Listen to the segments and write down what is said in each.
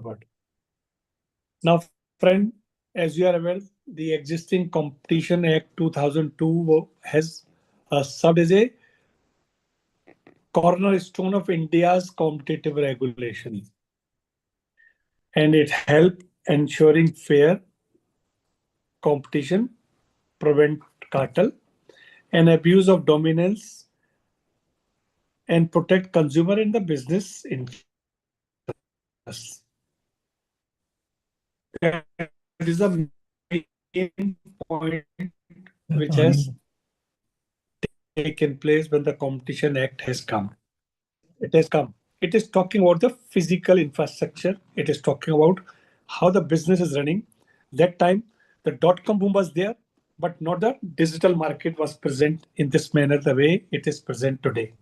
forward. Now, friend, as you are aware, the existing Competition Act 2002 has served as a cornerstone of India's competitive regulation, and it helped ensuring fair competition, prevent cartel and abuse of dominance, and protect consumer and the business interests. That is the main point which has taken place when the Competition Act has come. It has come. It is talking about the physical infrastructure. It is talking about how the business is running. That time, the dot-com boom was there, but not the digital market was present in this manner the way it is present today.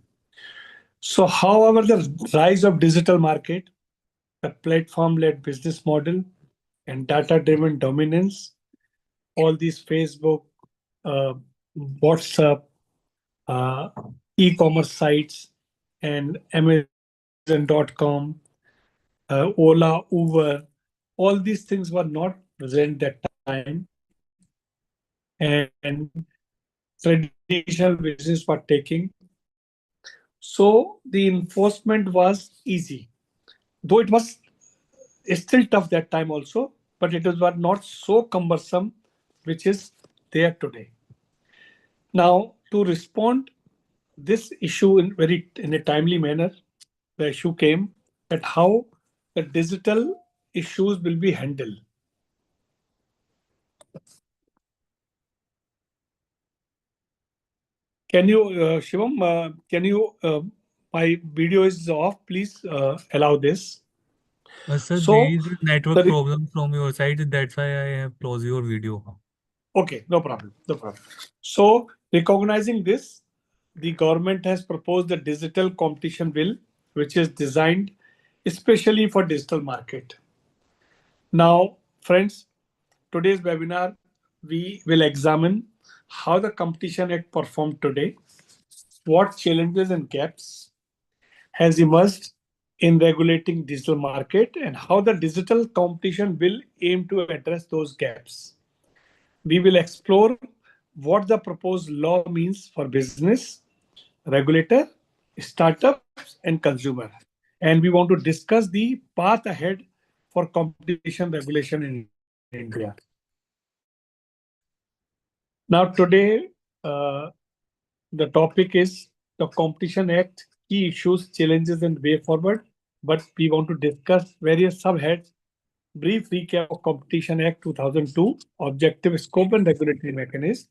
So, however, the rise of digital market, the platform-led business model, and data-driven dominance, all these Facebook, uh, WhatsApp, uh, e-commerce sites, and Amazon.com, Ola, Uber, all these things were not present that time, and traditional business were taking. So the enforcement was easy, though it was still tough that time also, but it was not so cumbersome, which is there today. Now, to respond this issue in a timely manner, the issue came that how the digital issues will be handled. Can you, Shivam, my video is off, please allow this. Sir, there So, is a network the, problem from your side. That's why I have closed your video. okay, no problem, no problem. So, recognizing this, the government has proposed the digital competition bill, which is designed especially for digital market. Now, friends, today's webinar, we will examine how the Competition Act performed today, what challenges and gaps has emerged in regulating digital market, and how the digital competition will aim to address those gaps. We will explore what the proposed law means for business, regulator, startups, and consumer. And we want to discuss the path ahead for competition regulation in India. Now, today, the topic is the Competition Act, key issues, challenges, and way forward. But we want to discuss various subheads. Brief recap of Competition Act 2002, objective, scope, and regulatory mechanism.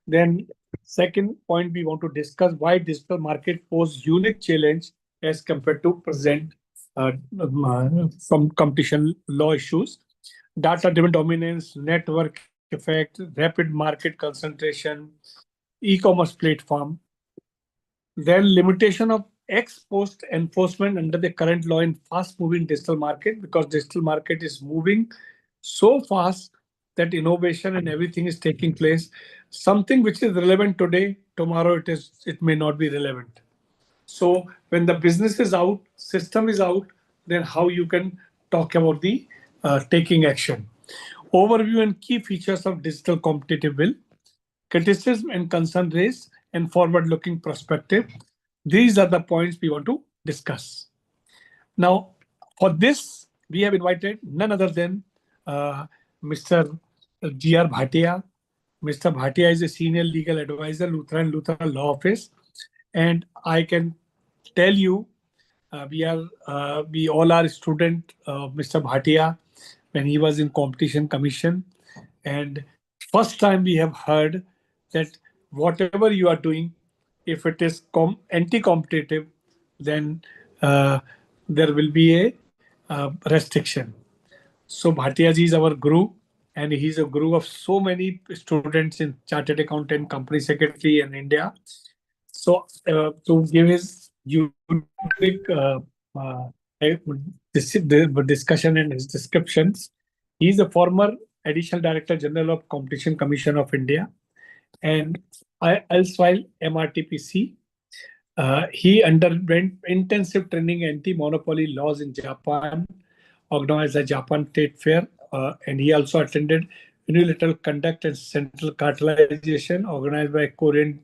Then, second point, we want to discuss why digital market pose unique challenge as compared to present from competition law issues. Data-driven dominance, network effect, rapid market concentration, e-commerce platform. Then limitation of ex post enforcement under the current law in fast moving digital market, because digital market is moving so fast that innovation and everything is taking place. Something which is relevant today, tomorrow it may not be relevant. So when the business is out, system is out, then how you can talk about the taking action. Overview and key features of digital competitive bill, criticism and concern raised, and forward-looking perspective. These are the points we want to discuss. Now, for this, we have invited none other than Mr. G.R. Bhatia. Mr. Bhatia is a senior legal advisor, Lutheran Law Office, and I can tell you, we all are student of Mr. Bhatia when he was in Competition Commission, and first time we have heard that whatever you are doing, if it is anti-competitive, then there will be a restriction. So Bhatia ji is our guru, and he's a guru of so many students in Chartered Accountant, Company Secretary in India. So to give his unique discussion and his descriptions, he is a former Additional Director General of Competition Commission of India and elsewhile MRTPC. He underwent intensive training anti-monopoly laws in Japan, organized the Japan Trade Fair, and he also attended Unilateral Conduct and Central Cartelization organized by Korean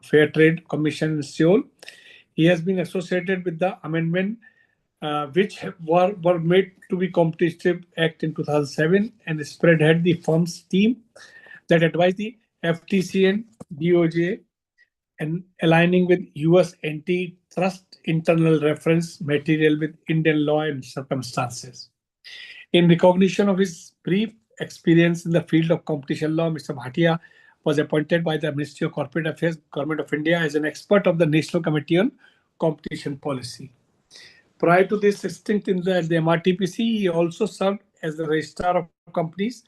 Fair Trade Commission in Seoul. He has been associated with the amendment which were made to be Competitive Act in 2007 and spearhead the firm's team that advised the FTC and DOJ and aligning with US antitrust internal reference material with Indian law and circumstances. In recognition of his brief experience in the field of competition law, Mr. Bhatia was appointed by the Ministry of Corporate Affairs, Government of India, as an expert of the National Committee on Competition Policy. Prior to this stint in the MRTPC, he also served as the Registrar of Companies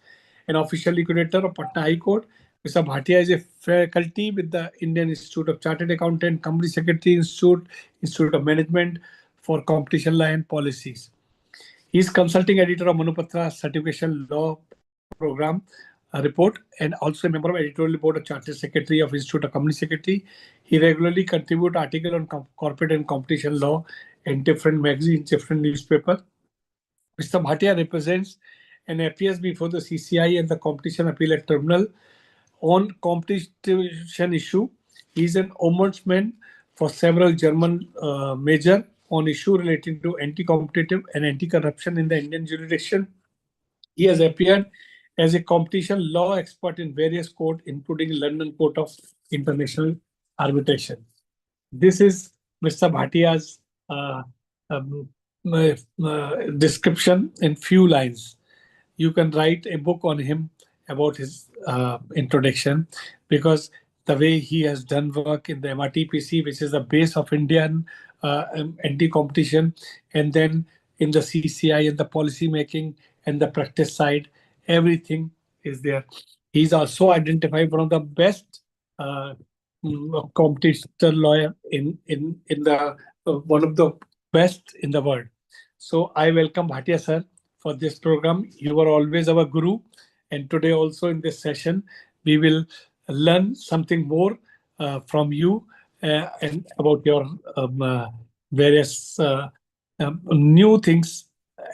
and Official Liquidator of Patna High Court. Mr. Bhatia is a faculty with the Indian Institute of Chartered Accountant, Company Secretary Institute of Management for Competition Law and Policies. He is consulting editor of Manupatra Certification Law Program report and also a member of editorial board of Chartered Secretary of Institute of Company Secretary. He regularly contributes articles on corporate and competition law in different magazines, different newspapers. Mr. Bhatia represents and appears before the CCI and the Competition Appellate Tribunal on competition issue. He is an ombudsman for several German major on issue relating to anti-competitive and anti-corruption in the Indian jurisdiction. He has appeared as a competition law expert in various courts, including London Court of International Arbitration. This is Mr. Bhatia's description in few lines. You can write a book on him about his introduction, because the way he has done work in the MRTPC, which is the base of Indian anti-competition, and then in the CCI and the policy making and the practice side, everything is there. He's also identified one of the best competition lawyer in the one of the best in the world. So I welcome Bhatia sir for this program. You are always our guru, and today also in this session we will learn something more from you and about your various new things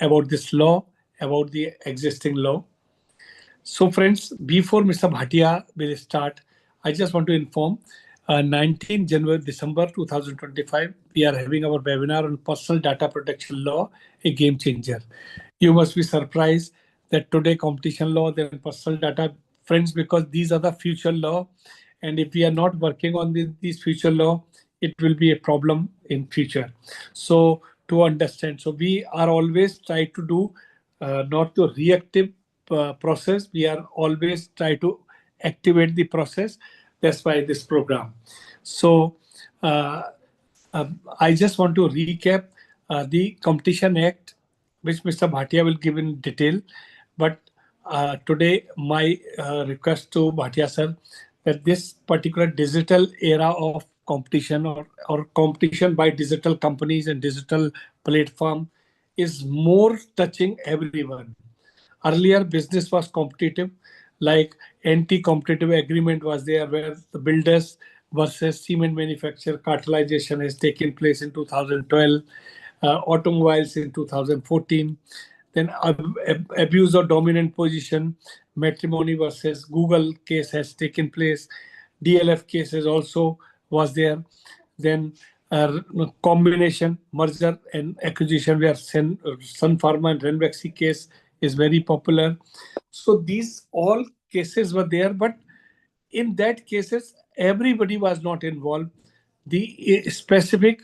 about this law, about the existing law. So friends, before Mr. Bhatia will start, I just want to inform 19 December 2025, we are having our webinar on personal data protection law, a game changer. You must be surprised that today competition law, then personal data, friends, because these are the future law. And if we are not working on these future law, it will be a problem in future. So to understand, so we are always try to do not the reactive process. We are always try to activate the process. That's why this program. So I just want to recap the Competition Act, which Mr. Bhatia will give in detail. But today, my request to Bhatia sir, that this particular digital era of competition or competition by digital companies and digital platform is more touching everyone. Earlier, business was competitive, like anti-competitive agreement was there, where the builders versus cement manufacturer cartelization has taken place in 2012, automobiles in 2014. Then abuse of dominant position, matrimony versus Google case has taken place. DLF cases also was there. Then combination, merger and acquisition, where Sun Pharma and Ranbaxy case is very popular. So these all cases were there, but in that cases, everybody was not involved. The specific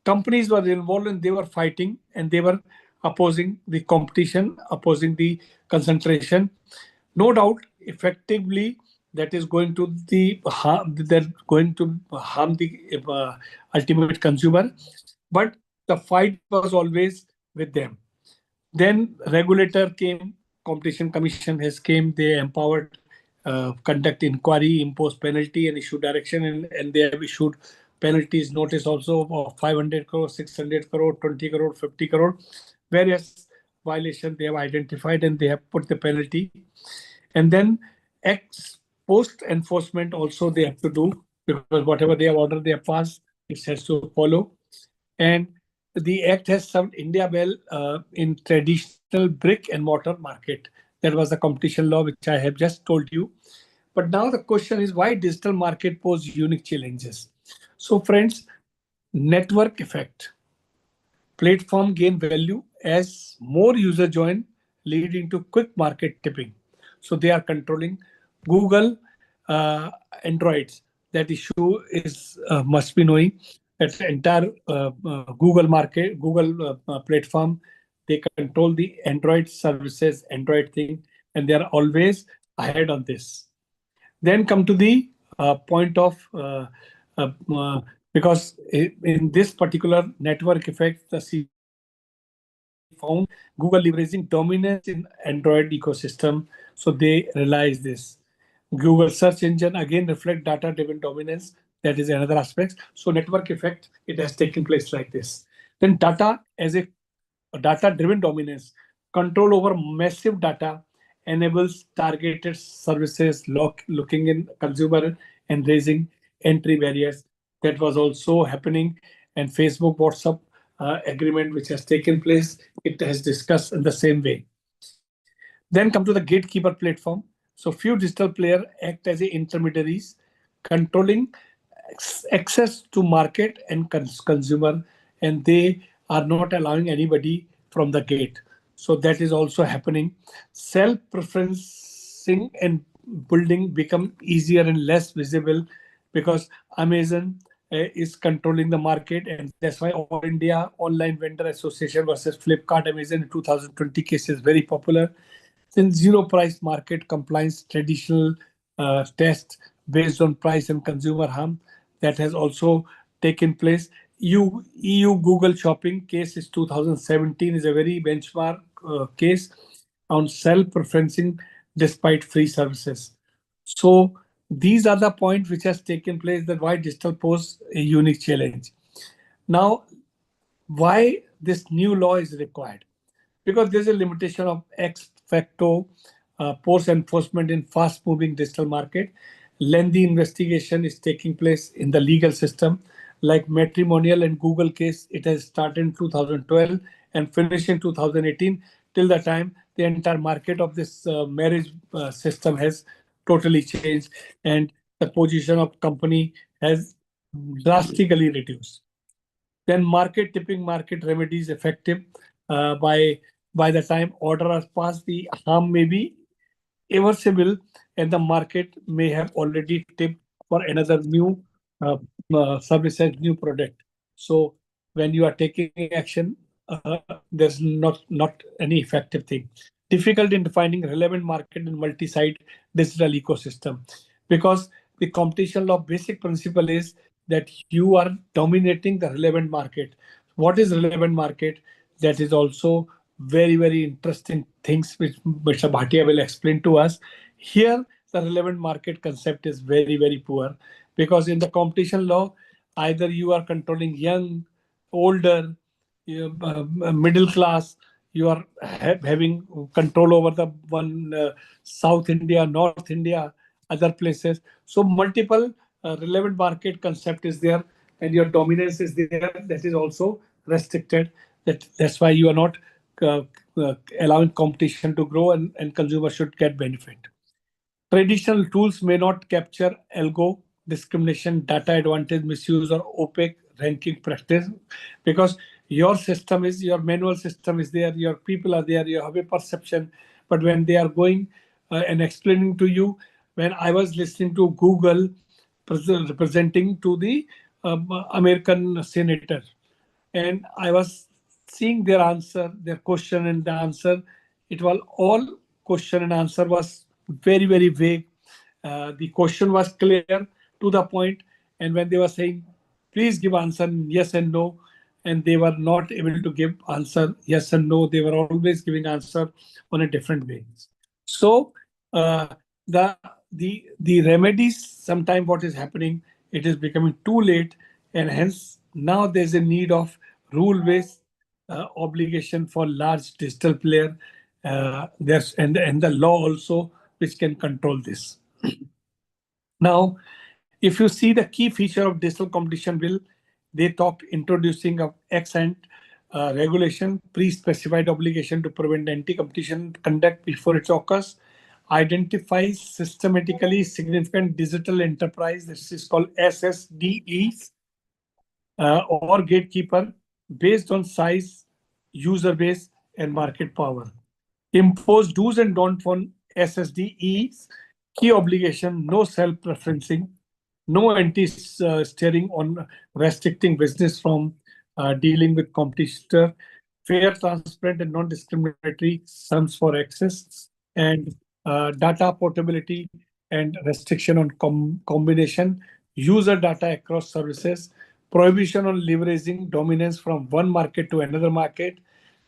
companies were involved and they were fighting and they were opposing the competition, opposing the concentration. No doubt, effectively, that is going to harm the ultimate consumer. But the fight was always with them. Then regulator came, Competition Commission has came, they empowered, conduct inquiry, impose penalty and issue direction, and they have issued penalties notice also of 500 crore, 600 crore, 20 crore, 50 crore. Various violations they have identified and they have put the penalty. And then ex post enforcement also they have to do, because whatever they have ordered, they have passed, it has to follow. And the act has served India well in traditional brick and mortar market. That was the competition law, which I have just told you. But now the question is why digital market pose unique challenges. So friends, network effect. Platform gain value as more user join, leading to quick market tipping. So they are controlling Google Androids. That issue is must be knowing that entire Google market, Google platform, they control the Android services, Android thing, and they are always ahead on this. Then come to the point of uh, uh, because in this particular network effect, the CG found Google leveraging dominance in Android ecosystem, so they realize this. Google search engine again reflect data-driven dominance. That is another aspect. So network effect, it has taken place like this. Then data as a data-driven dominance, control over massive data enables targeted services, looking in consumer and raising entry barriers. That was also happening, and Facebook, WhatsApp agreement which has taken place, it has discussed in the same way. Then come to the gatekeeper platform. So few digital players act as intermediaries, controlling access to market and consumer, and they are not allowing anybody from the gate. So that is also happening. Self preferencing and building become easier and less visible because Amazon is controlling the market, and that's why All India Online Vendor Association versus Flipkart Amazon in 2020 case is very popular. Then zero price market compliance, traditional test based on price and consumer harm, that has also taken place. EU Google shopping case is 2017, is a very benchmark case on self-preferencing despite free services. So these are the points which has taken place, that why digital pose a unique challenge. Now, why this new law is required? Because there's a limitation of ex facto post enforcement in fast moving digital market. Lengthy investigation is taking place in the legal system. Like matrimonial and Google case, it has started in 2012 and finished in 2018. Till the time, the entire market of this marriage system has totally changed, and the position of company has drastically reduced. Then market tipping, market remedies effective by the time order has passed, the harm may be irreversible, and the market may have already tipped for another new uh, services, new product. So when you are taking action, there's not any effective thing. Difficult in defining relevant market in multi-site digital ecosystem, because the competition law basic principle is that you are dominating the relevant market. What is relevant market? That is also very interesting things which Mr. Bhatia will explain to us. Here, the relevant market concept is very poor, because in the competition law, either you are controlling young, older, middle class, you are having control over the one South India, North India, other places. So multiple relevant market concept is there, and your dominance is there. That is also restricted. That's why you are not uh, allowing competition to grow, and consumers should get benefit. Traditional tools may not capture algo discrimination, data advantage misuse, or opaque ranking practice, because your system is, your manual system is there, your people are there, you have a perception. But when they are going and explaining to you, when I was listening to Google representing to the American senator, and I was seeing their answer, their question and the answer. It was all question and answer was very vague. The question was clear to the point, and when they were saying, "Please give answer yes and no," and they were not able to give answer yes and no. They were always giving answer on a different way. So uh, the the remedies, sometime what is happening, it is becoming too late, and hence now there's a need of rule-based obligation for large digital player. There's and the law also which can control this. Now, if you see the key feature of digital competition bill, they talked introducing of ex regulation, pre-specified obligation to prevent anti-competition conduct before it occurs, identifies systematically significant digital enterprise, this is called SSDEs, or gatekeeper based on size, user base, and market power. Impose do's and don'ts on SSDEs, key obligation, no self-preferencing, no anti-steering on restricting business from dealing with competitor, fair, transparent, and non-discriminatory terms for access, and data portability and restriction on combination, user data across services, prohibition on leveraging dominance from one market to another market.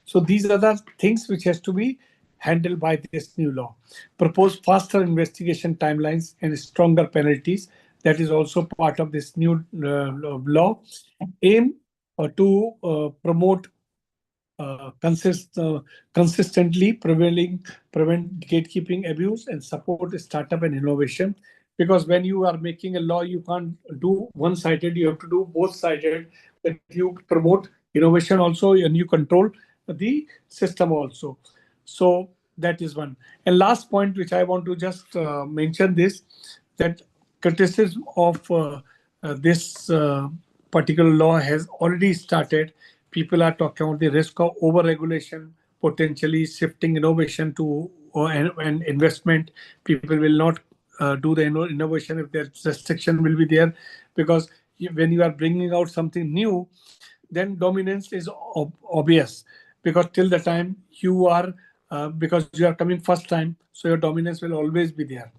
So these are the things which has to be handled by this new law. Propose faster investigation timelines and stronger penalties. That is also part of this new law. Aim to promote consistently prevent gatekeeping abuse and support startup and innovation. Because when you are making a law, you can't do one-sided, you have to do both-sided, that you promote innovation also and you control the system also. So that is one. And last point, which I want to just mention this, that criticism of this particular law has already started. People are talking about the risk of over-regulation, potentially shifting innovation to and investment. People will not do the innovation if their restriction will be there, because when you are bringing out something new, then dominance is obvious, because till the time you are, because you are coming first time, so your dominance will always be there.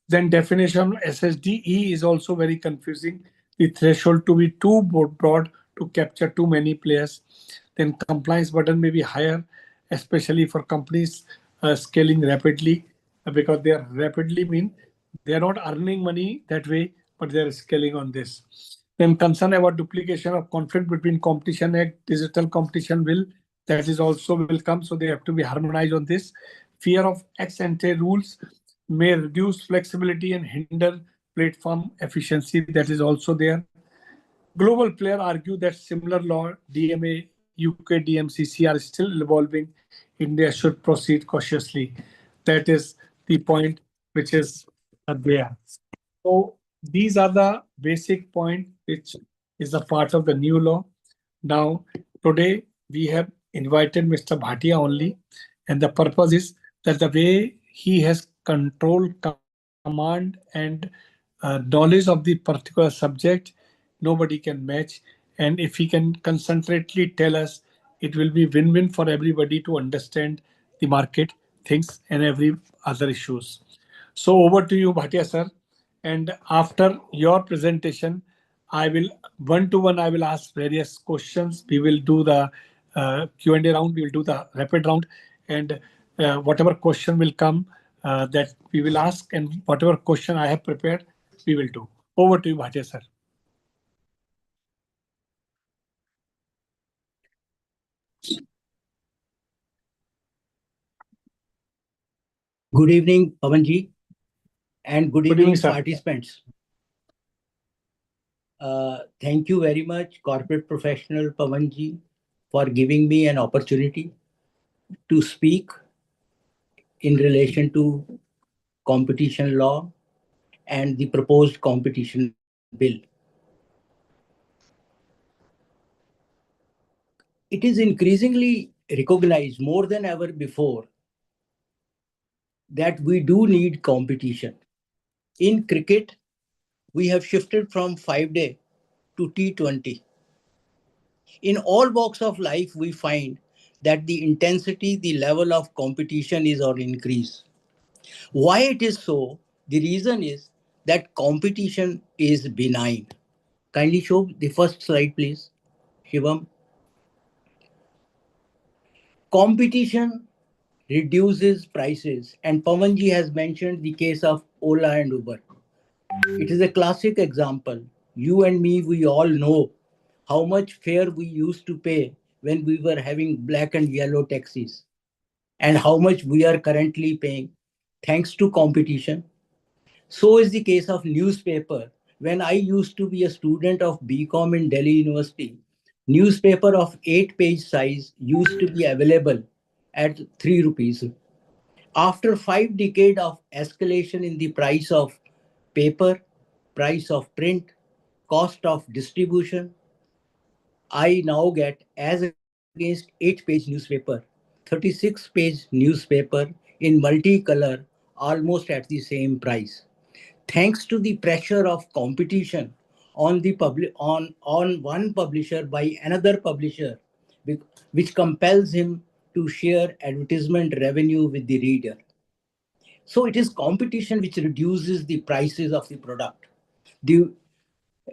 Then definition SSDE is also very confusing. The threshold to be too broad to capture too many players. Then compliance burden may be higher, especially for companies scaling rapidly, because they are rapidly mean they are not earning money that way, but they are scaling on this. Then concern about duplication of conflict between Competition Act, Digital Competition Bill, that is also will come, so they have to be harmonized on this. Fear of ex ante rules may reduce flexibility and hinder platform efficiency, that is also there. Global players argue that similar law, DMA, UK, DMCC are still evolving. India should proceed cautiously. That is the point which is there. So these are the basic point which is a part of the new law. Now, today we have invited Mr. Bhatia only, and the purpose is that the way he has control, command, and knowledge of the particular subject, nobody can match. And if he can concentrately tell us, it will be win-win for everybody to understand the market things and every other issues. So over to you, Bhatia sir. And after your presentation, I will one-to-one, I will ask various questions. We will do the Q&A round. We will do the rapid round. And whatever question will come, that we will ask, and whatever question I have prepared, we will do. Over to you, Bhatia sir. Good evening, Pawanji, and good evening, sir. participants. Thank you very much, corporate professional Pawanji, for giving me an opportunity to speak in relation to competition law and the proposed competition bill. It is increasingly recognized more than ever before that we do need competition. In cricket, we have shifted from 5-day to T20. In all walks of life, we find that the intensity, the level of competition is on increase. Why it is so? The reason is that competition is benign. Kindly show the first slide, please, Shivam. Competition reduces prices, and Pawanji has mentioned the case of Ola and Uber. It is a classic example. You and me, we all know how much fare we used to pay when we were having black and yellow taxis, and how much we are currently paying thanks to competition. So is the case of newspaper. When I used to be a student of BCom in Delhi University, Newspaper of 8-page size used to be available at 3 rupees. After 5 decades of escalation in the price of paper, price of print, cost of distribution, I now get, as against 8-page newspaper, 36-page newspaper in multicolor, almost at the same price. Thanks to the pressure of competition on the on one publisher by another publisher, which compels him to share advertisement revenue with the reader. So it is competition which reduces the prices of the product.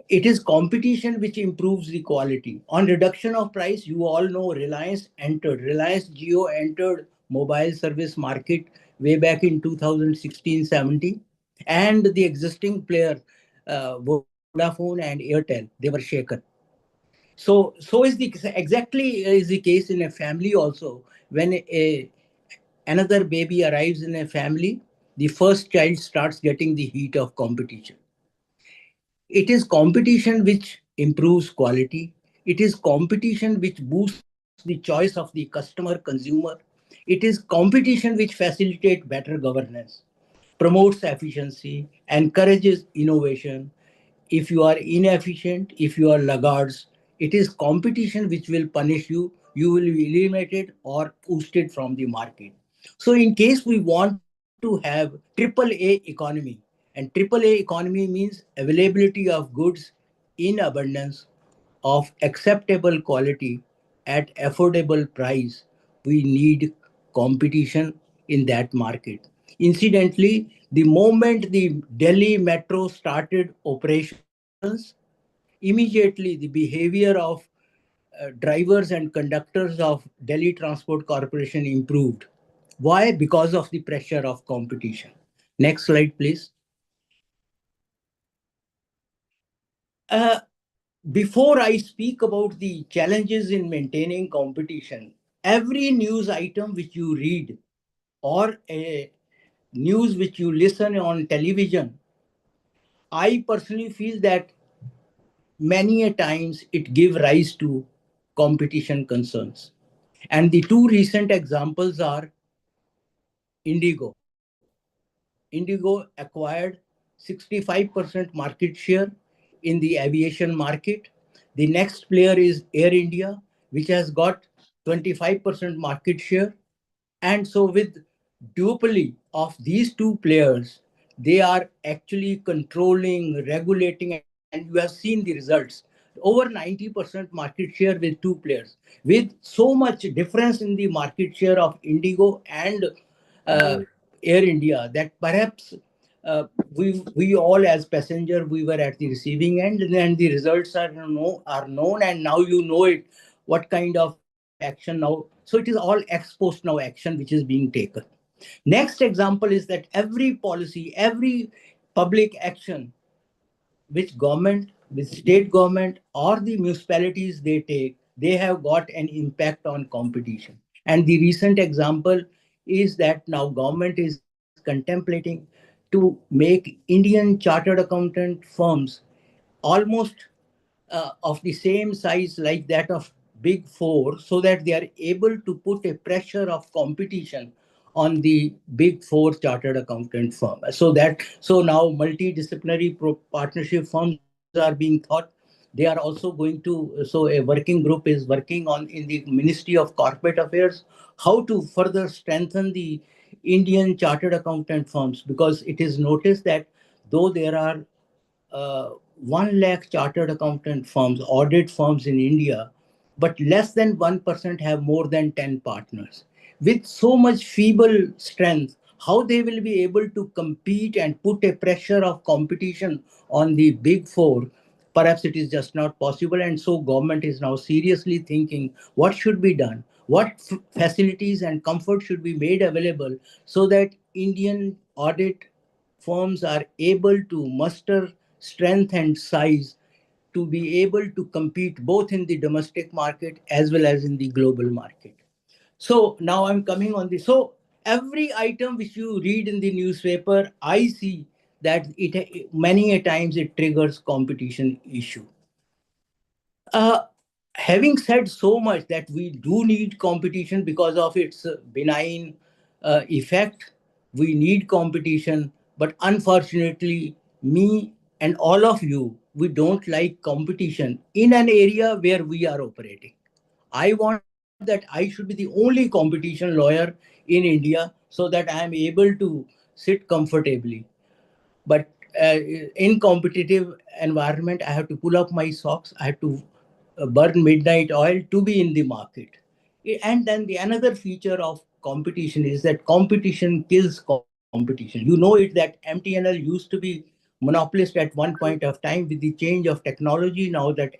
It is competition which improves the quality. On reduction of price, you all know Reliance entered. Reliance Jio entered mobile service market way back in 2016-17, and the existing player, Vodafone and Airtel, they were shaken. So is the exactly is the case in a family also. When another baby arrives in a family, the first child starts getting the heat of competition. It is competition which improves quality. It is competition which boosts the choice of the customer consumer. It is competition which facilitates better governance, promotes efficiency, encourages innovation. If you are inefficient, if you are laggards, it is competition which will punish you. You will be eliminated or ousted from the market. So in case we want to have AAA economy, and AAA economy means availability of goods in abundance of acceptable quality at affordable price, we need competition in that market. Incidentally, the moment the Delhi Metro started operations, immediately the behavior of drivers and conductors of Delhi Transport Corporation improved. Why? Because of the pressure of competition. Next slide, please. Uh, Before I speak about the challenges in maintaining competition, every news item which you read or a news which you listen on television, I personally feel that many a times it give rise to competition concerns. And the two recent examples are Indigo. Indigo acquired 65% market share in the aviation market. The next player is Air India, which has got 25% market share. And so, with duopoly of these two players, they are actually controlling, regulating, and you have seen the results. Over 90% market share with two players, with so much difference in the market share of Indigo and uh, Air India that perhaps we all as passenger we were at the receiving end, and the results are known, and now you know it what kind of action now. So it is all ex post now action which is being taken. Next example is that every policy, every public action which government, with state government or the municipalities they take, they have got an impact on competition. And the recent example is that now government is contemplating to make Indian chartered accountant firms almost of the same size like that of big four, so that they are able to put a pressure of competition on the big four chartered accountant firm. So now multidisciplinary partnership firms are being thought. They are also going to, so a working group is working on in the Ministry of Corporate Affairs how to further strengthen the Indian chartered accountant firms, because it is noticed that though there are 1 lakh chartered accountant firms, audit firms in India, but less than 1% have more than 10 partners. With so much feeble strength, how they will be able to compete and put a pressure of competition on the big four, perhaps it is just not possible. And so government is now seriously thinking what should be done, what facilities and comfort should be made available so that Indian audit firms are able to muster strength and size to be able to compete both in the domestic market as well as in the global market. So now I'm coming on this. So every item which you read in the newspaper, I see that it many a times it triggers competition issue. Uh, Having said so much that we do need competition because of its benign effect, we need competition, but unfortunately, me and all of you, we don't like competition in an area where we are operating. I want that I should be the only competition lawyer in India so that I am able to sit comfortably. But in competitive environment, I have to pull up my socks. I have to burn midnight oil to be in the market. And then the another feature of competition is that competition kills competition. You know it that MTNL used to be monopolist at one point of time. With the change of technology, now that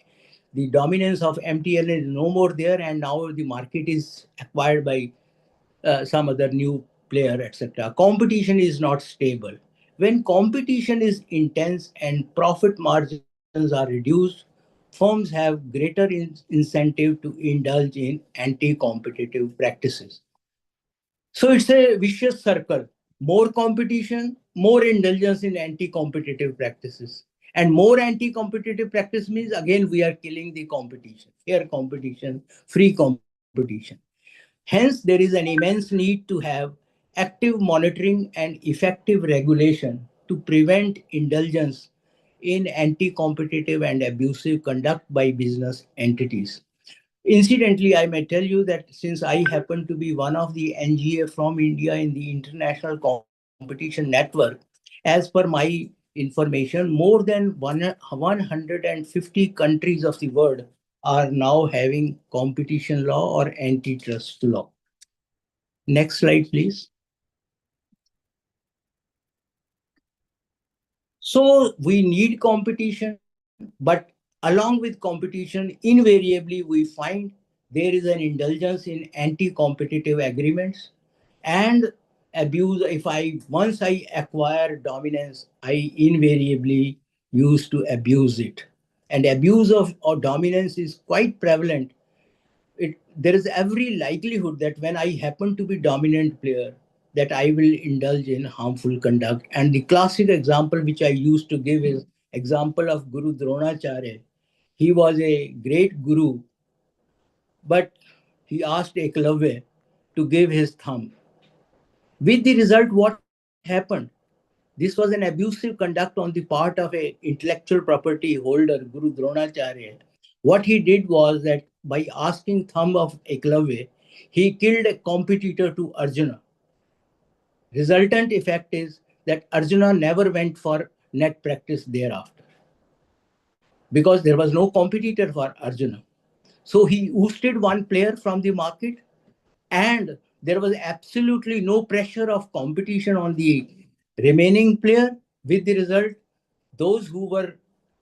the dominance of MTNL is no more there, and now the market is acquired by some other new player, etc. Competition is not stable. When competition is intense and profit margins are reduced, firms have greater incentive to indulge in anti-competitive practices. So it's a vicious circle. More competition, more indulgence in anti-competitive practices. And more anti-competitive practice means again we are killing the competition, fair competition, free competition. Hence, there is an immense need to have active monitoring and effective regulation to prevent indulgence in anti-competitive and abusive conduct by business entities. Incidentally, I may tell you that since I happen to be one of the NGA from India in the International Competition Network, as per my information, more than 150 countries of the world are now having competition law or antitrust law. Next slide, please. So we need competition, but along with competition, invariably we find there is an indulgence in anti-competitive agreements and abuse. If once I acquire dominance, I invariably used to abuse it. And abuse of or dominance is quite prevalent. There is every likelihood that when I happen to be dominant player, that I will indulge in harmful conduct. And the classic example which I used to give is example of Guru Dronacharya. He was a great guru, but he asked Eklavya to give his thumb. With the result, what happened? This was an abusive conduct on the part of a intellectual property holder, Guru Dronacharya. What he did was that by asking thumb of Eklavya, he killed a competitor to Arjuna. Resultant effect is that Arjuna never went for net practice thereafter because there was no competitor for Arjuna. So he ousted one player from the market, and there was absolutely no pressure of competition on the remaining player. With the result, those who were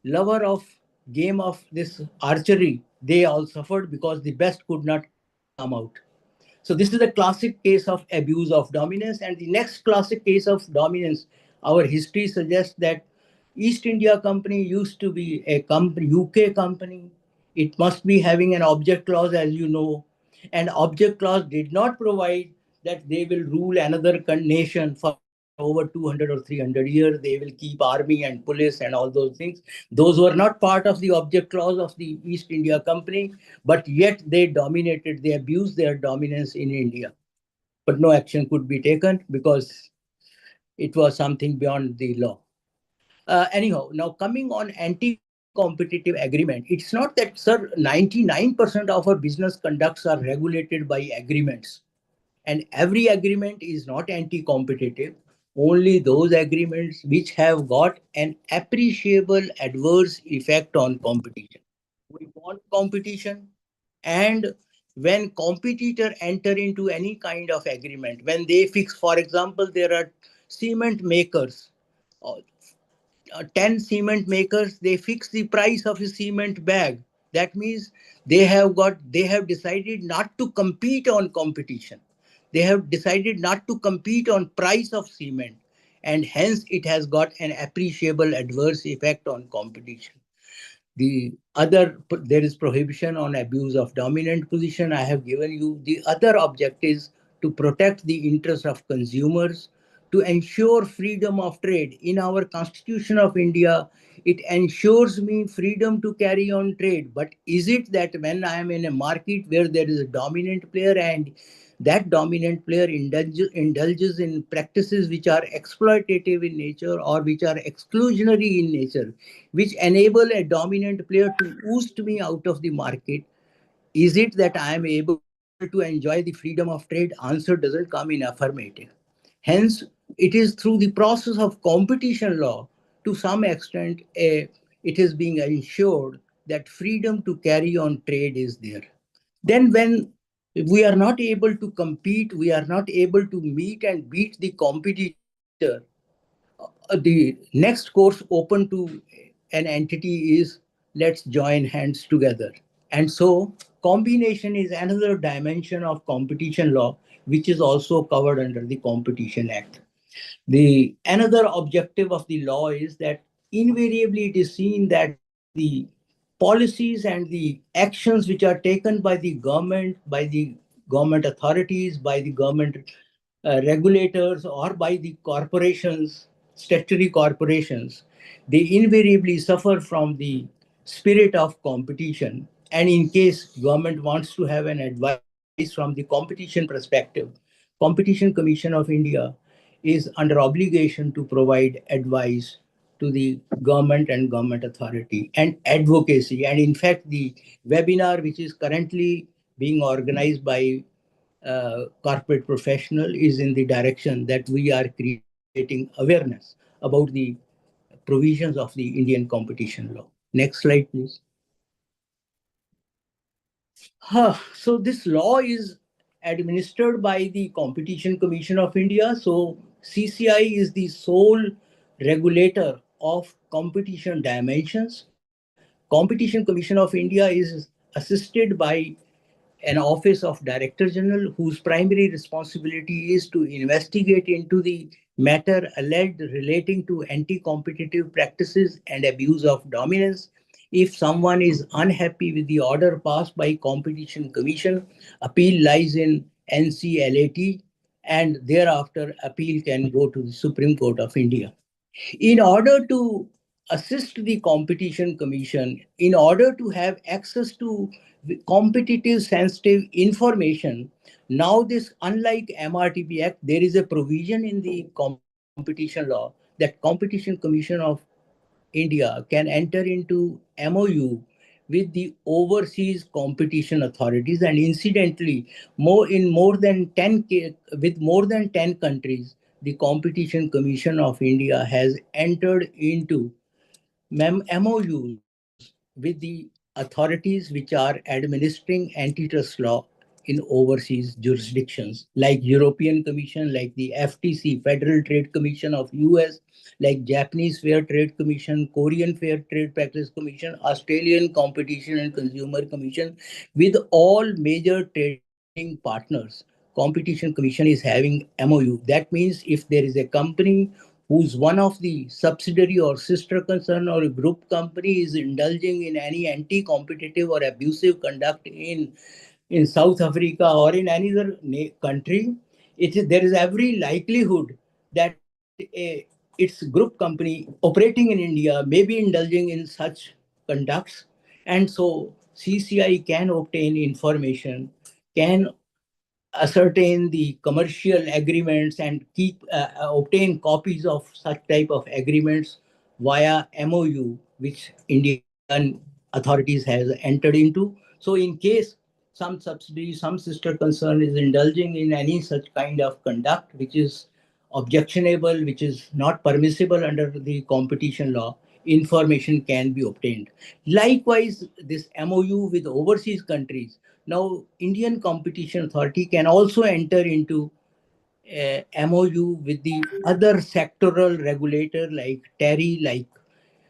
lover of game of this archery, they all suffered because the best could not come out. So this is a classic case of abuse of dominance. And the next classic case of dominance, our history suggests that East India Company used to be a UK company. It must be having an object clause, as you know. And object clause did not provide that they will rule another nation for over 200 or 300 years. They will keep army and police and all those things. Those were not part of the object clause of the East India Company, but yet they dominated, they abused their dominance in India. But no action could be taken because it was something beyond the law. Anyhow, now coming on anti-competitive agreement, it's not that, sir, 99% of our business conducts are regulated by agreements. And every agreement is not anti-competitive. Only those agreements which have got an appreciable adverse effect on competition. We want competition, and when competitor enter into any kind of agreement, when they fix, for example, there are cement makers, uh, 10 cement makers, they fix the price of a cement bag. That means they have decided not to compete on competition. They have decided not to compete on price of cement, and hence it has got an appreciable adverse effect on competition. There is prohibition on abuse of dominant position. I have given you the other objectives: to protect the interest of consumers, to ensure freedom of trade. In our Constitution of India, it ensures me freedom to carry on trade. But is it that when I am in a market where there is a dominant player and that dominant player indulges in practices which are exploitative in nature or which are exclusionary in nature, which enable a dominant player to oust me out of the market, is it that I am able to enjoy the freedom of trade? Answer doesn't come in affirmative. Hence, it is through the process of competition law, to some extent, it is being ensured that freedom to carry on trade is there. Then when we are not able to compete, we are not able to meet and beat the competitor, the next course open to an entity is let's join hands together. And so combination is another dimension of competition law, which is also covered under the Competition Act. The another objective of the law is that invariably it is seen that the policies and the actions which are taken by the government authorities, by the government regulators, or by the corporations, statutory corporations, they invariably suffer from the spirit of competition. And in case government wants to have an advice from the competition perspective, Competition Commission of India is under obligation to provide advice to the government and government authority and advocacy. And in fact, the webinar which is currently being organized by corporate professional is in the direction that we are creating awareness about the provisions of the Indian competition law. Next slide, please. So this law is administered by the Competition Commission of India. So CCI is the sole regulator of competition dimensions. Competition Commission of India is assisted by an Office of Director General, whose primary responsibility is to investigate into the matter alleged relating to anti-competitive practices and abuse of dominance. If someone is unhappy with the order passed by Competition Commission, appeal lies in NCLAT, and thereafter appeal can go to the Supreme Court of India. In order to assist the Competition Commission, in order to have access to competitive sensitive information, now this, unlike MRTP Act, there is a provision in the competition law that Competition Commission of India can enter into MOU with the overseas competition authorities, and incidentally, with more than 10 countries, the Competition Commission of India has entered into MOUs with the authorities which are administering antitrust law in overseas jurisdictions, like European Commission, like the FTC, Federal Trade Commission of US, like Japanese Fair Trade Commission, Korean Fair Trade Practice Commission, Australian Competition and Consumer Commission. With all major trading partners, Competition Commission is having MOU. That means if there is a company who's one of the subsidiary or sister concern or a group company is indulging in any anti-competitive or abusive conduct in South Africa or in any other country, there is every likelihood that its group company operating in India may be indulging in such conducts. And so CCI can obtain information, can ascertain the commercial agreements and obtain copies of such type of agreements via MOU, which Indian authorities has entered into. So in case some subsidiary, some sister concern is indulging in any such kind of conduct, which is objectionable, which is not permissible under the competition law, information can be obtained. Likewise, this MOU with overseas countries, now Indian Competition Authority can also enter into a MOU with the other sectoral regulator like TERI, like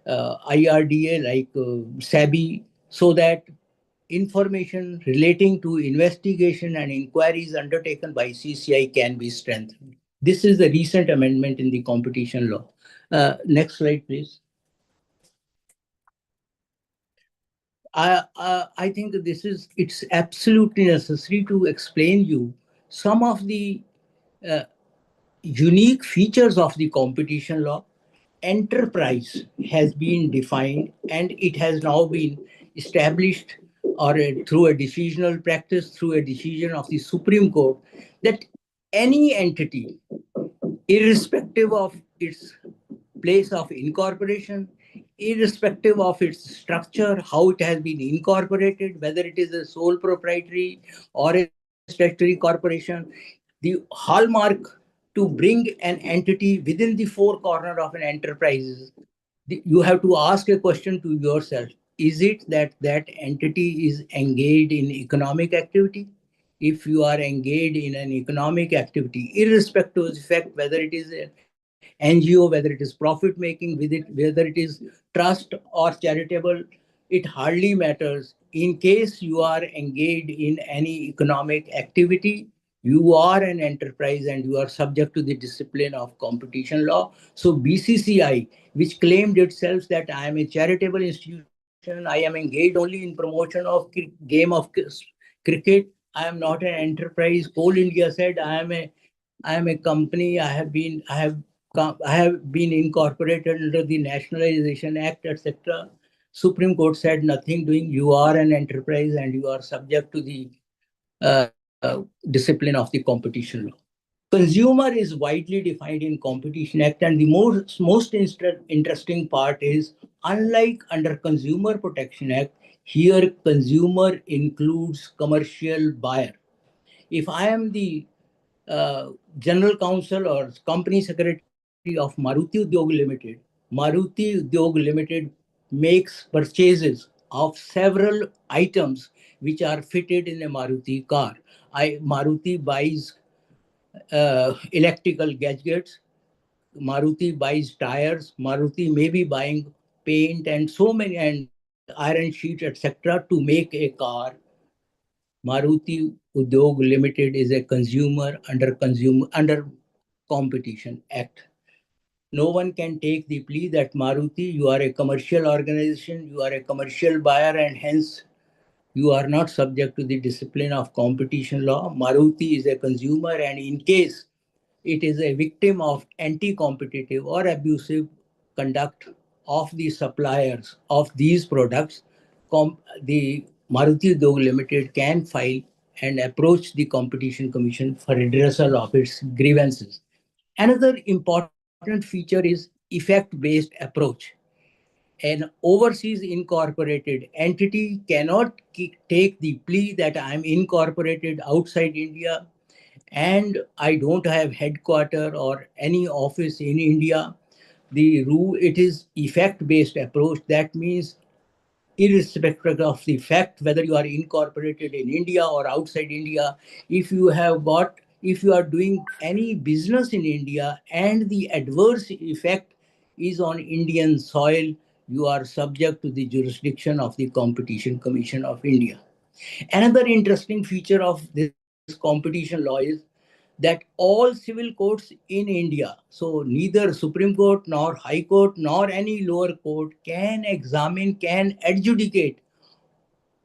IRDA, like SEBI, so that information relating to investigation and inquiries undertaken by CCI can be strengthened. This is the recent amendment in the competition law. Next slide, please. I think it's absolutely necessary to explain you some of the unique features of the competition law, enterprise has been defined and it has now been established through a decisional practice, through a decision of the Supreme Court, that any entity, irrespective of its place of incorporation, irrespective of its structure, how it has been incorporated, whether it is a sole proprietary or a statutory corporation, the hallmark to bring an entity within the four corners of an enterprise is you have to ask a question to yourself. Is it that that entity is engaged in economic activity? If you are engaged in an economic activity, irrespective of the fact whether it is an NGO, whether it is profit making, whether it is trust or charitable, it hardly matters. In case you are engaged in any economic activity, you are an enterprise and you are subject to the discipline of competition law. So BCCI, which claimed itself that I am a charitable institution, I am engaged only in promotion of game of cricket, I am not an enterprise. Coal India said I am a company. I have been incorporated under the Nationalization Act, etc. Supreme Court said nothing doing. You are an enterprise and you are subject to the discipline of the competition law. Consumer is widely defined in Competition Act, and the most interesting part is, unlike under Consumer Protection Act, here consumer includes commercial buyer. If I am the general counsel or company secretary of Maruti Udyog Limited, Maruti Udyog Limited makes purchases of several items which are fitted in a Maruti car. Maruti buys electrical gadgets, Maruti buys tires, Maruti may be buying paint and so many and iron sheets, etc., to make a car. Maruti Udyog Limited is a consumer under Competition Act. No one can take the plea that Maruti, you are a commercial organization, you are a commercial buyer, and hence you are not subject to the discipline of competition law. Maruti is a consumer, and in case it is a victim of anti-competitive or abusive conduct of the suppliers of these products, the Maruti Udyog Limited can file and approach the Competition Commission for redressal of its grievances. Another important feature is effect-based approach. An overseas incorporated entity cannot take the plea that I am incorporated outside India and I don't have headquarter or any office in India. The rule, it is effect-based approach. That means irrespective of the fact whether you are incorporated in India or outside India, if you are doing any business in India and the adverse effect is on Indian soil, you are subject to the jurisdiction of the Competition Commission of India. Another interesting feature of this competition law is that all civil courts in India, so neither Supreme Court nor High Court nor any lower court can examine, can adjudicate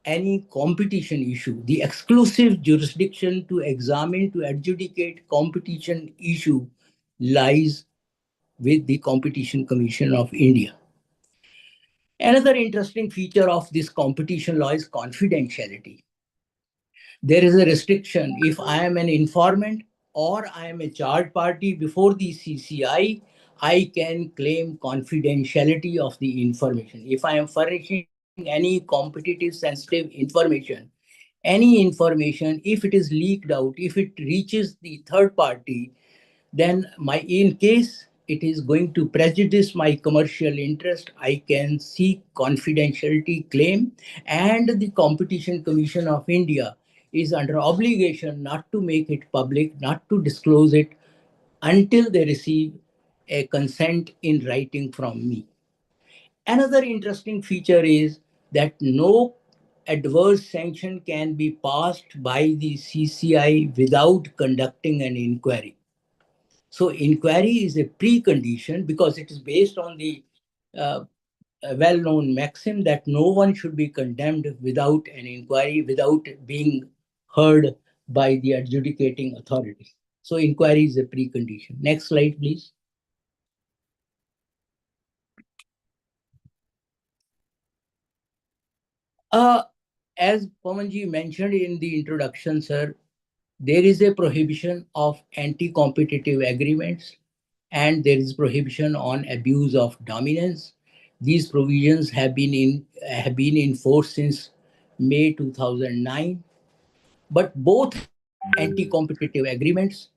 any competition issue. The exclusive jurisdiction to examine, to adjudicate competition issue lies with the Competition Commission of India. Another interesting feature of this competition law is confidentiality. There is a restriction. If I am an informant or I am a charged party before the CCI, I can claim confidentiality of the information. If I am furnishing any competitive sensitive any information, if it is leaked out, if it reaches the third party, then in case it is going to prejudice my commercial interest, I can seek confidentiality claim, and the Competition Commission of India is under obligation not to make it public, not to disclose it until they receive a consent in writing from me. Another interesting feature is that no adverse sanction can be passed by the CCI without conducting an inquiry. So inquiry is a precondition because it is based on the well-known maxim that no one should be condemned without an inquiry, without being heard by the adjudicating authority. So inquiry is a precondition. Next slide, please. As Pawanji mentioned in the introduction, sir, there is a prohibition of anti-competitive agreements and there is prohibition on abuse of dominance. These provisions have been in force since May 2009. But both anti-competitive agreements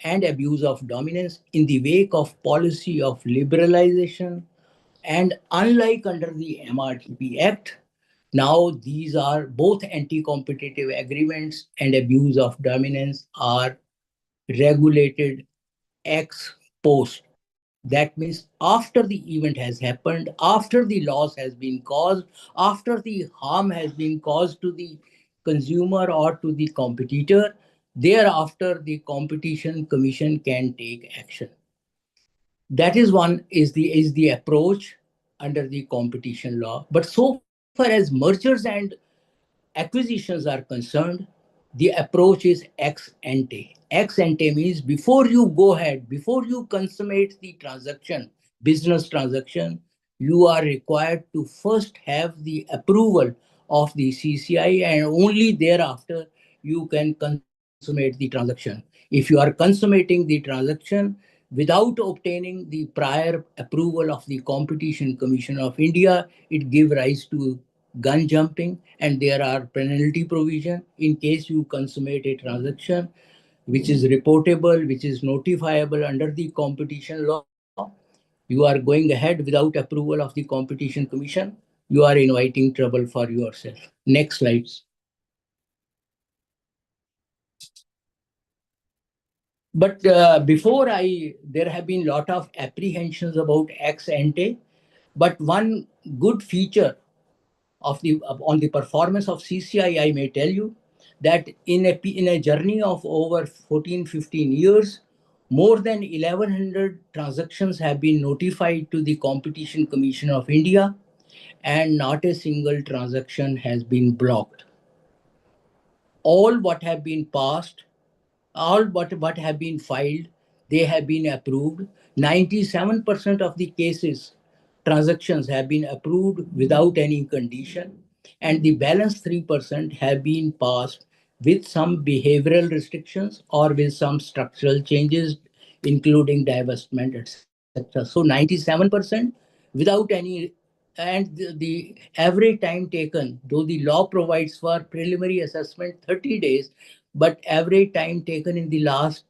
and abuse of dominance in the wake of policy of liberalization, and unlike under the MRTP Act, now these are both anti-competitive agreements and abuse of dominance are regulated ex post. That means after the event has happened, after the loss has been caused, after the harm has been caused to the consumer or to the competitor, thereafter the competition commission can take action. That is the approach under the competition law. But so far as mergers and acquisitions are concerned, the approach is ex ante. Ex ante means before you go ahead, before you consummate the transaction, business transaction, you are required to first have the approval of the CCI, and only thereafter you can consummate the transaction. If you are consummating the transaction without obtaining the prior approval of the Competition Commission of India, it gives rise to gun jumping, and there are penalty provision in case you consummate a transaction which is reportable, which is notifiable under the competition law. You are going ahead without approval of the Competition Commission, you are inviting trouble for yourself. Next slides. But before there have been a lot of apprehensions about ex ante, but one good feature on the performance of CCI, I may tell you that in a journey of over 14-15 years, more than 1,100 transactions have been notified to the Competition Commission of India, and not a single transaction has been blocked. All what have been passed, all what have been filed, they have been approved. 97% of the cases, transactions have been approved without any condition, and the balance 3% have been passed with some behavioral restrictions or with some structural changes, including divestment, etc. So 97% without any, and the average time taken, though the law provides for preliminary assessment 30 days, but average time taken in the last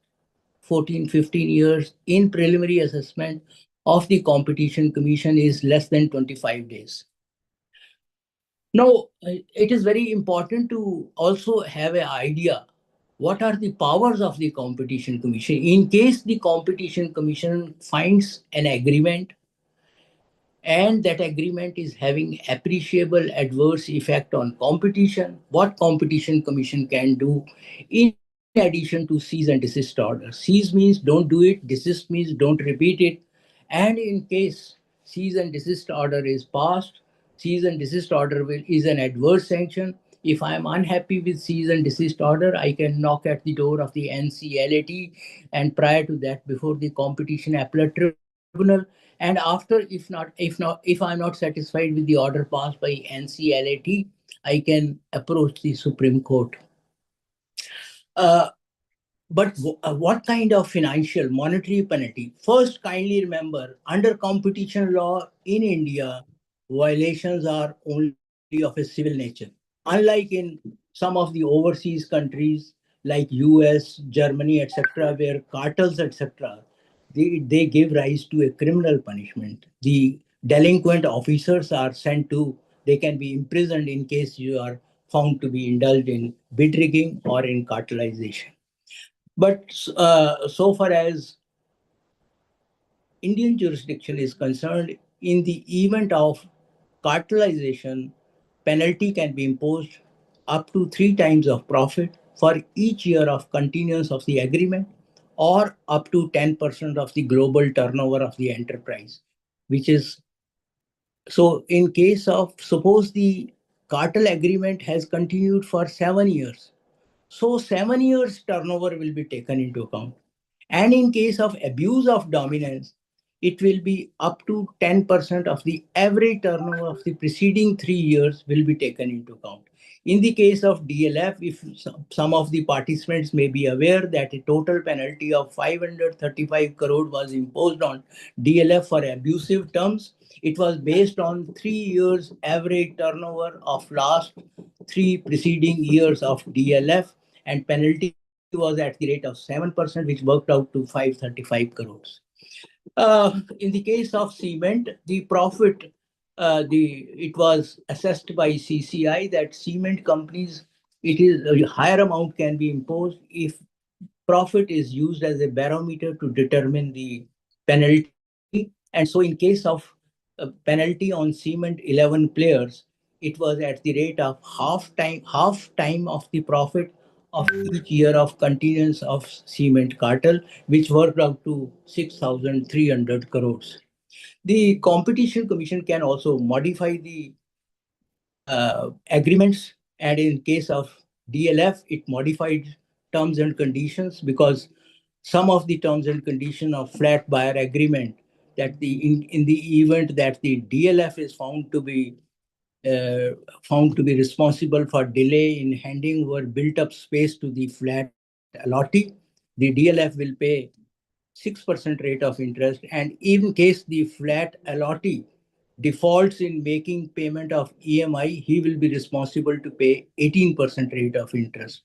14-15 years in preliminary assessment of the Competition Commission is less than 25 days. Now, it is very important to also have an idea what are the powers of the Competition Commission. In case the Competition Commission finds an agreement and that agreement is having appreciable adverse effect on competition, what Competition Commission can do in addition to cease and desist order. Cease means don't do it, desist means don't repeat it. And in case cease and desist order is passed, cease and desist order is an adverse sanction. If I am unhappy with cease and desist order, I can knock at the door of the NCLAT, and prior to that, before the Competition Appellate Tribunal. And after, if I'm not satisfied with the order passed by NCLAT, I can approach the Supreme Court. But what kind of financial monetary penalty? First, kindly remember, under competition law in India, violations are only of a civil nature. Unlike in some of the overseas countries like US, Germany, etc., where cartels, etc., they give rise to a criminal punishment. The delinquent officers are sent to, they can be imprisoned in case you are found to be indulged in bid rigging or in cartelization. But so far as Indian jurisdiction is concerned, in the event of cartelization, penalty can be imposed up to 3 times of profit for each year of continuance of the agreement, or up to 10% of the global turnover of the enterprise, which is, so in case of, suppose the cartel agreement has continued for 7 years, so 7 years turnover will be taken into account. And in case of abuse of dominance, it will be up to 10% of the average turnover of the preceding 3 years will be taken into account. In the case of DLF, if some of the participants may be aware that a total penalty of 535 crore was imposed on DLF for abusive terms. It was based on 3 years average turnover of last 3 preceding years of DLF, and penalty was at the rate of 7%, which worked out to 535 crores. In the case of cement, the profit, it was assessed by CCI that cement companies, it is a higher amount can be imposed if profit is used as a barometer to determine the penalty. And so in case of a penalty on cement 11 players, it was at the rate of half time of the profit of each year of continuance of cement cartel, which worked out to 6,300 crores. The Competition Commission can also modify the agreements, and in case of DLF, it modified terms and conditions because some of the terms and conditions of flat buyer agreement that in the event that the DLF is found to be responsible for delay in handing over built up space to the flat allottee, the DLF will pay 6% rate of interest, and in case the flat allottee defaults in making payment of EMI, he will be responsible to pay 18% rate of interest.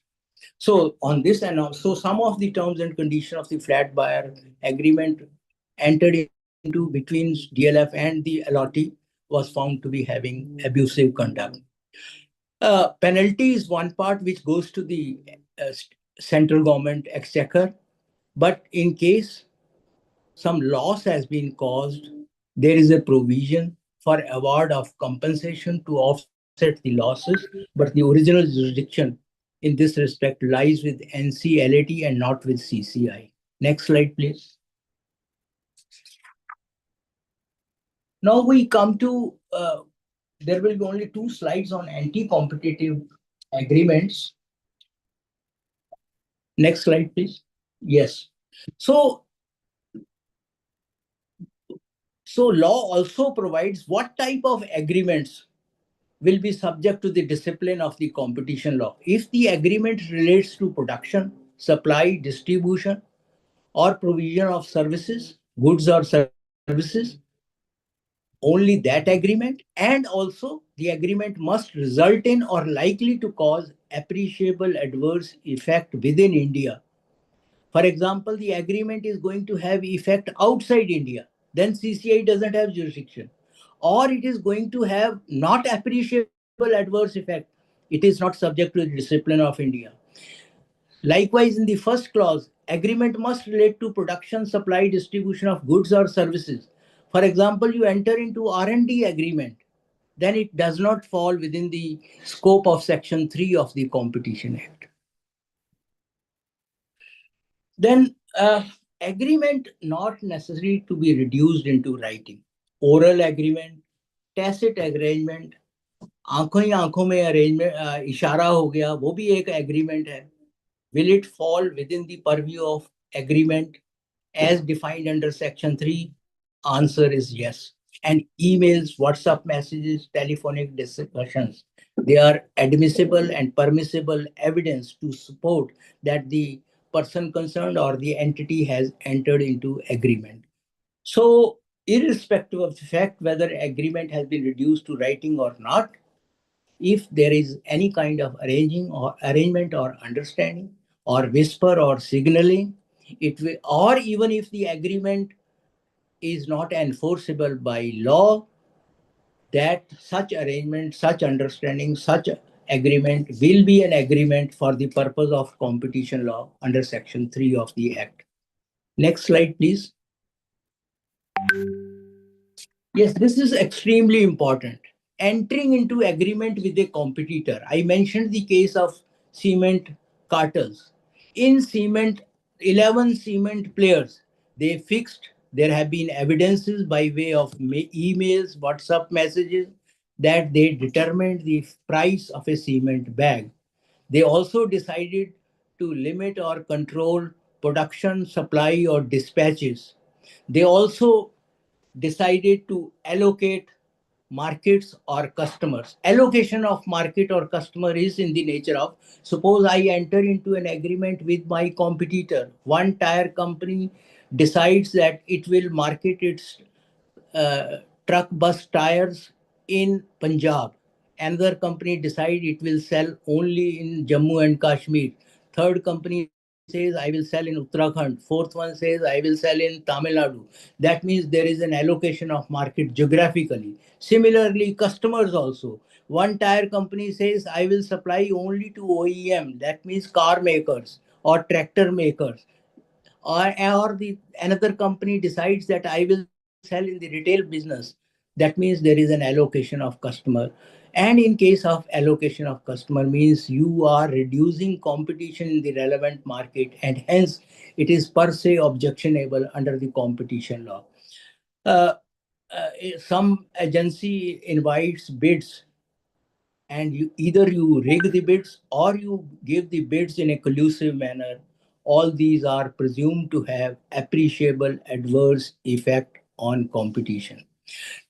So on this, and also some of the terms and conditions of the flat buyer agreement entered into between DLF and the allottee was found to be having abusive conduct. Penalty is one part which goes to the central government exchequer, but in case some loss has been caused, there is a provision for award of compensation to offset the losses, but the original jurisdiction in this respect lies with NCLAT and not with CCI. Next slide, please. Now we come to, there will be only 2 slides on anti-competitive agreements. Next slide, please. Yes. So law also provides what type of agreements will be subject to the discipline of the competition law. If the agreement relates to production, supply, distribution, or provision of services, goods or services, only that agreement, and also the agreement must result in or likely to cause appreciable adverse effect within India. For example, the agreement is going to have effect outside India, then CCI doesn't have jurisdiction. Or it is going to have not appreciable adverse effect, it is not subject to the discipline of India. Likewise, in the first clause, agreement must relate to production, supply, distribution of goods or services. For example, you enter into R&D agreement, then it does not fall within the scope of Section 3 of the Competition Act. Then agreement not necessary to be reduced into writing. Oral agreement, tacit arrangement, आंखों ही आंखों में arrangement इशारा हो गया, वो भी एक agreement है. Will it fall within the purview of agreement as defined under Section 3? Answer is yes. And emails, WhatsApp messages, telephonic discussions, they are admissible and permissible evidence to support that the person concerned or the entity has entered into agreement. So, irrespective of the fact whether agreement has been reduced to writing or not, if there is any kind of arrangement or understanding or whisper or signaling, it will, or even if the agreement is not enforceable by law, that such arrangement, such understanding, such agreement will be an agreement for the purpose of competition law under Section 3 of the Act. Next slide, please. Yes, this is extremely important. Entering into agreement with a competitor. I mentioned the case of cement cartels. In cement, 11 cement players, they fixed, there have been evidences by way of emails, WhatsApp messages, that they determined the price of a cement bag. They also decided to limit or control production, supply, or dispatches. They also decided to allocate markets or customers. Allocation of market or customer is in the nature of, suppose I enter into an agreement with my competitor. One tire company decides that it will market its truck bus tires in Punjab. Another company decide it will sell only in Jammu and Kashmir. Third company says I will sell in Uttarakhand. Fourth one says I will sell in Tamil Nadu. That means there is an allocation of market geographically. Similarly, customers also. One tire company says I will supply only to OEM. That means car makers or tractor makers. Or the another company decides that I will sell in the retail business. That means there is an allocation of customer. And in case of allocation of customer means you are reducing competition in the relevant market, and hence it is per se objectionable under the competition law. Uh, some agency invites bids, and either you rig the bids or you give the bids in a collusive manner. All these are presumed to have appreciable adverse effect on competition.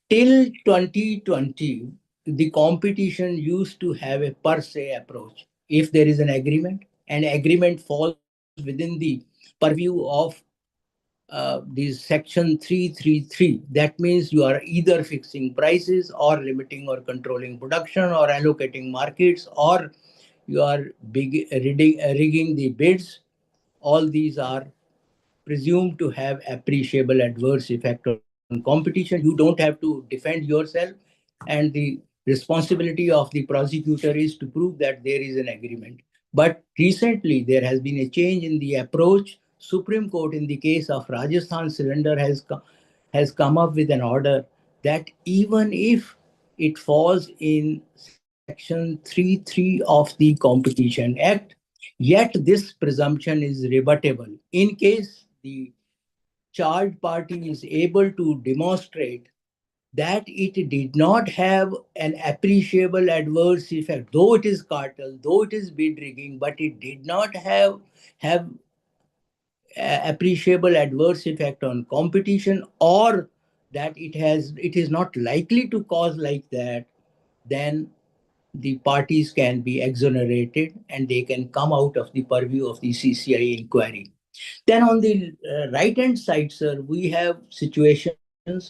Till 2020, the competition used to have a per se approach. If there is an agreement, and agreement falls within the purview of this section 333, that means you are either fixing prices or limiting or controlling production or allocating markets, or you are rigging the bids. All these are presumed to have appreciable adverse effect on competition. You don't have to defend yourself, and the responsibility of the prosecutor is to prove that there is an agreement. But recently, there has been a change in the approach. Supreme Court, in the case of Rajasthan Cylinder, has come up with an order that even if it falls in section 3.3 of the Competition Act, yet this presumption is rebuttable in case the charged party is able to demonstrate that it did not have an appreciable adverse effect, though it is cartel, though it is bid rigging, but it did not have appreciable adverse effect on competition, or that it is not likely to cause like that. Then the parties can be exonerated and they can come out of the purview of the CCI inquiry. Then on the right hand side, sir, we have situations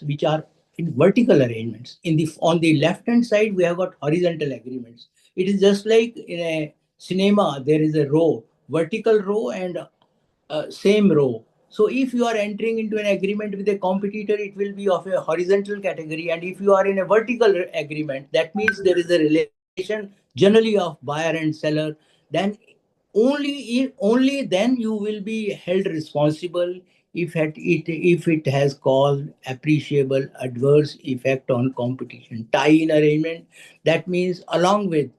which are in vertical arrangements. On the left hand side, we have got horizontal agreements. It is just like in a cinema, there is a row, vertical row and same row. So if you are entering into an agreement with a competitor, it will be of a horizontal category. And if you are in a vertical agreement, that means there is a relation generally of buyer and seller. Then only then you will be held responsible if it has caused appreciable adverse effect on competition. Tie-in arrangement, that means along with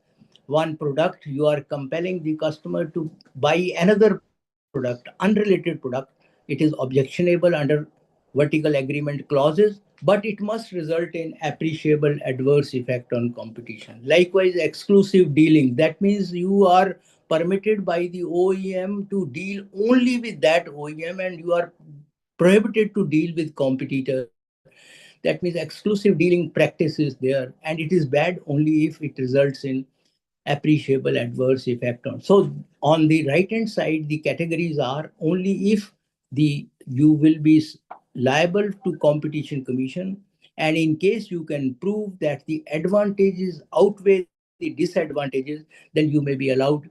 one product, you are compelling the customer to buy another product, unrelated product. It is objectionable under vertical agreement clauses, but it must result in appreciable adverse effect on competition. Likewise, exclusive dealing, that means you are permitted by the OEM to deal only with that OEM and you are prohibited to deal with competitor. That means exclusive dealing practice is there, and it is bad only if it results in appreciable adverse effect on. So on the right hand side, the categories are only if you will be liable to Competition Commission, and in case you can prove that the advantages outweigh the disadvantages, then you may be allowed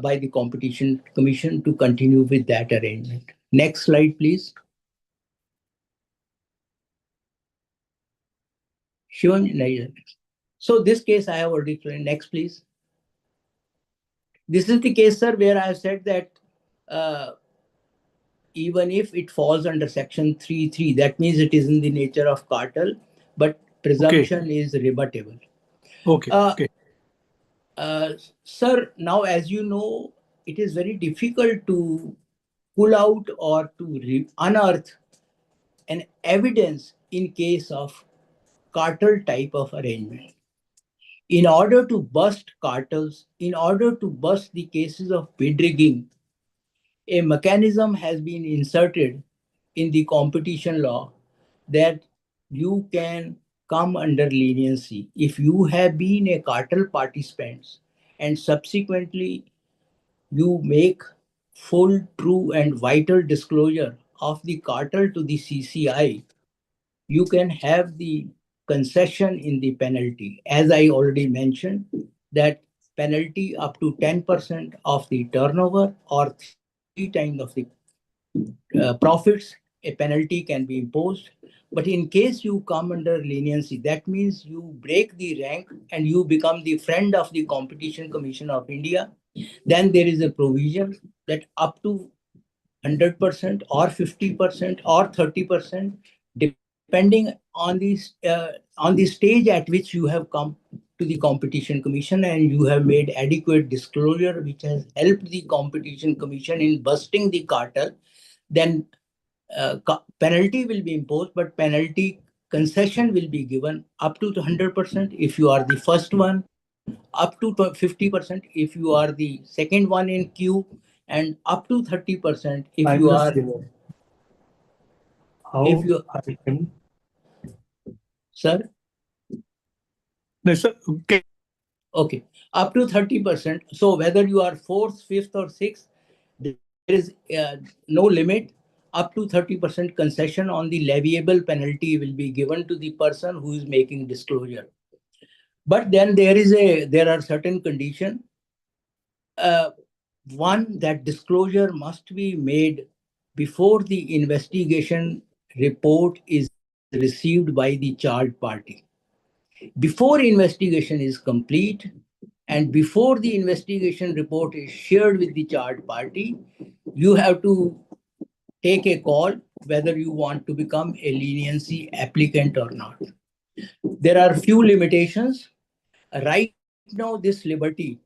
by the Competition Commission to continue with that arrangement. Next slide, please. Shivam, so this case I have already explained. Next, please. This is the case, sir, where I have said that even if it falls under section 3.3, that means it is in the nature of cartel, but presumption is rebuttable. Okay. Sir, now as you know, it is very difficult to pull out or to unearth an evidence in case of cartel type of arrangement. In order to bust cartels, in order to bust the cases of bid rigging, a mechanism has been inserted in the competition law that you can come under leniency if you have been a cartel participant and subsequently you make full, true, and vital disclosure of the cartel to the CCI. You can have the concession in the penalty. As I already mentioned, that penalty up to 10% of the turnover or 3 times of the profits, a penalty can be imposed. But in case you come under leniency, that means you break the rank and you become the friend of the Competition Commission of India. Then there is a provision that up to 100% or 50% or 30%, depending on the stage at which you have come to the Competition Commission and you have made adequate disclosure, which has helped the Competition Commission in busting the cartel, then penalty will be imposed, but penalty concession will be given up to 100% if you are the first one, up to 50% if you are the second one in queue, and up to 30% if you are. How If you- I can. Sir? No, sir. Okay. Okay, up to 30%. So whether you are fourth, fifth, or sixth, there is no limit. Up to 30% concession on the leviable penalty will be given to the person who is making disclosure. But then there are certain conditions. One, that disclosure must be made before the investigation report is received by the charged party. Before investigation is complete and before the investigation report is shared with the charged party, you have to take a call whether you want to become a leniency applicant or not. There are few limitations. Right now, this liberty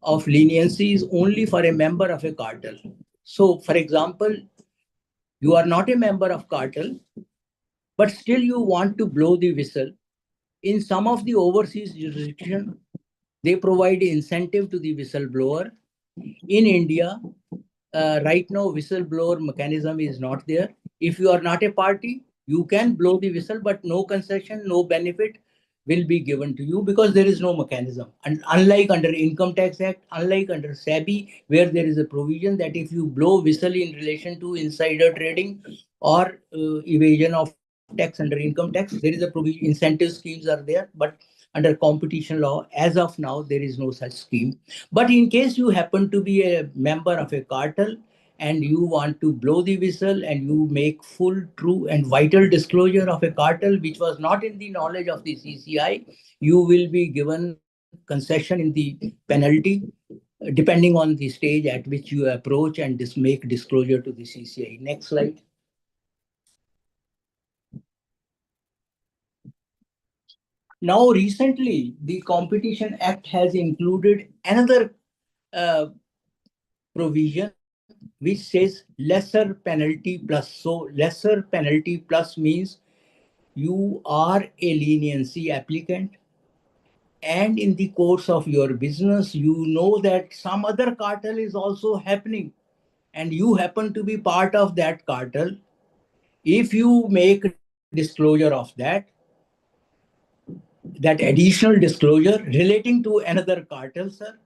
of leniency is only for a member of a cartel. So, for example, you are not a member of cartel, but still you want to blow the whistle. In some of the overseas jurisdictions, they provide incentive to the whistleblower. In India, right now, whistleblower mechanism is not there. If you are not a party, you can blow the whistle, but no concession, no benefit will be given to you because there is no mechanism. And unlike under Income Tax Act, unlike under SEBI, where there is a provision that if you blow whistle in relation to insider trading or evasion of tax under income tax, there is a provision, incentive schemes are there, but under competition law, as of now, there is no such scheme. But in case you happen to be a member of a cartel and you want to blow the whistle and you make full, true, and vital disclosure of a cartel which was not in the knowledge of the CCI, you will be given concession in the penalty depending on the stage at which you approach and make disclosure to the CCI. Next slide. Now, recently, the Competition Act has included another provision which says lesser penalty plus. So, lesser penalty plus means you are a leniency applicant, and in the course of your business, you know that some other cartel is also happening, and you happen to be part of that cartel. If you make disclosure of that additional disclosure relating to another cartel, sir,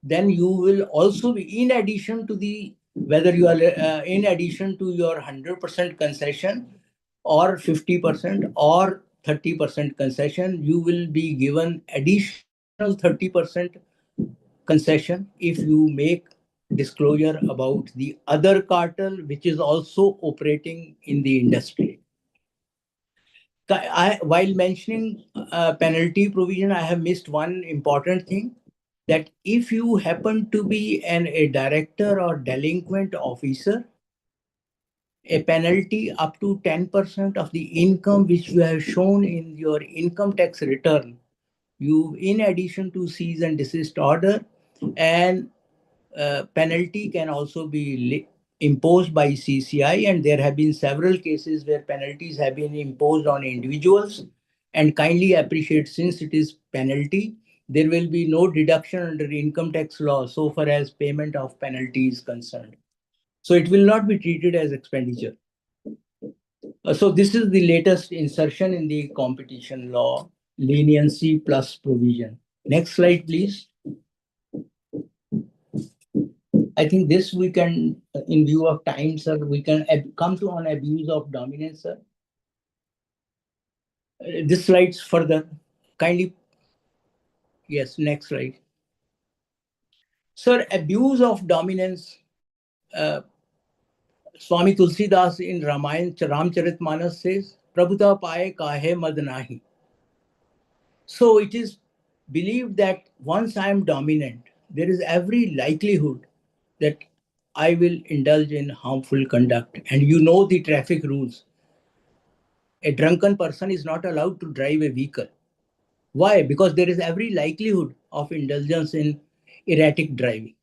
then you will also be, in addition to the, whether you are in addition to your 100% concession or 50% or 30% concession, you will be given additional 30% concession if you make disclosure about the other cartel which is also operating in the industry. While mentioning penalty provision, I have missed one important thing, that if you happen to be a director or delinquent officer, a penalty up to 10% of the income which you have shown in your income tax return, you, in addition to cease and desist order, and penalty can also be imposed by CCI, and there have been several cases where penalties have been imposed on individuals. And kindly appreciate, since it is penalty, there will be no deduction under income tax law so far as payment of penalty is concerned. So it will not be treated as expenditure. So this is the latest insertion in the competition law, leniency plus provision. Next slide, please. I think this we can, in view of time, sir, we can come to on abuse of dominance, sir. This slides further. Kindly, yes, next slide. Sir, abuse of dominance. Swami Tulsidas in Ramayana Ramcharitmanas says, Prabhuta paye kahe mad nahi. So it is believed that once I am dominant, there is every likelihood that I will indulge in harmful conduct. And you know the traffic rules. A drunken person is not allowed to drive a vehicle. Why? Because there is every likelihood of indulgence in erratic driving.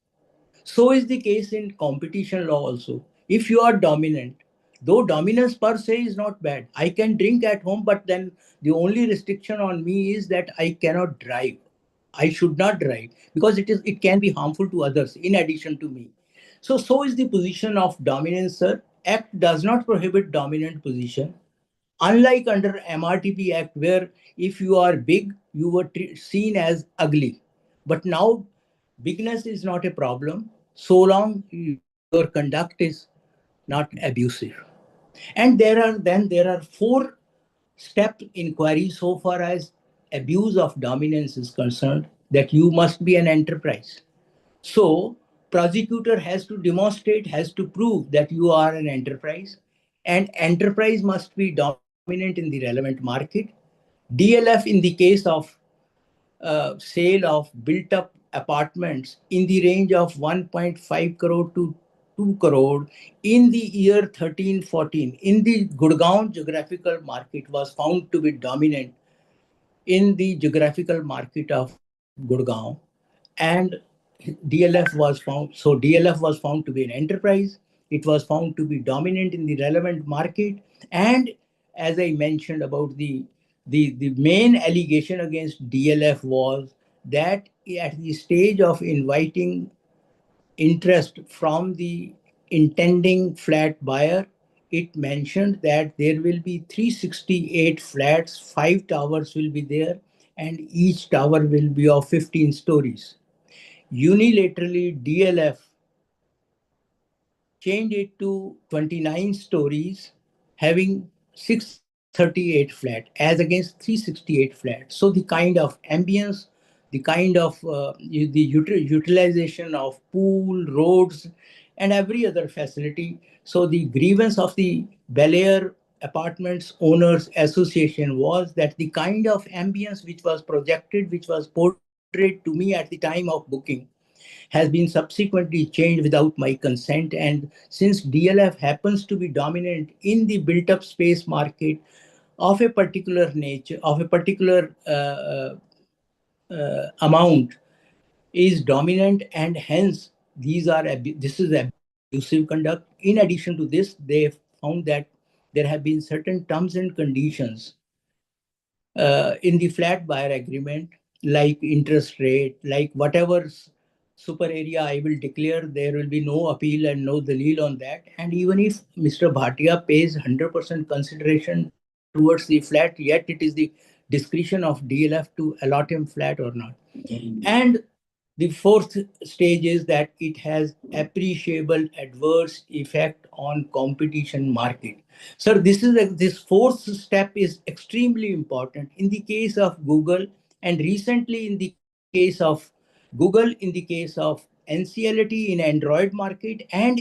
So is the case in competition law also. If you are dominant, though dominance per se is not bad, I can drink at home, but then the only restriction on me is that I cannot drive. I should not drive because it can be harmful to others in addition to me. So is the position of dominance, sir. Act does not prohibit dominant position. Unlike under MRTP Act, where if you are big, you were seen as ugly. But now bigness is not a problem so long your conduct is not abusive. And there are 4-step inquiries so far as abuse of dominance is concerned, that you must be an enterprise. So prosecutor has to demonstrate, has to prove that you are an enterprise, and enterprise must be dominant in the relevant market. DLF in the case of sale of built up apartments in the range of 1.5 crore to 2 crore in the year 13-14 in the Gurgaon geographical market was found to be dominant in the geographical market of Gurgaon, and DLF was found to be an enterprise. It was found to be dominant in the relevant market. And as I mentioned about the main allegation against DLF was that at the stage of inviting interest from the intending flat buyer, it mentioned that there will be 368 flats, 5 towers will be there, and each tower will be of 15 stories. Unilaterally, DLF changed it to 29 stories, having 638 flat as against 368 flat. So the kind of ambience, the kind of utilization of pool, roads, and every other facility. So the grievance of the Bel Air Apartments Owners Association was that the kind of ambience which was projected, which was portrayed to me at the time of booking, has been subsequently changed without my consent. And since DLF happens to be dominant in the built up space market of a particular nature, of a particular amount, is dominant, and hence this is abusive conduct. In addition to this, they found that there have been certain terms and conditions in the flat buyer agreement, like interest rate, like whatever super area I will declare, there will be no appeal and no dalil on that. And even if Mr. Bhatia pays 100% consideration towards the flat, yet it is the discretion of DLF to allot him flat or not. And the fourth stage is that it has appreciable adverse effect on competition market. Sir, this fourth step is extremely important in the case of Google, and recently in the case of Google, in the case of NCLT in Android market, and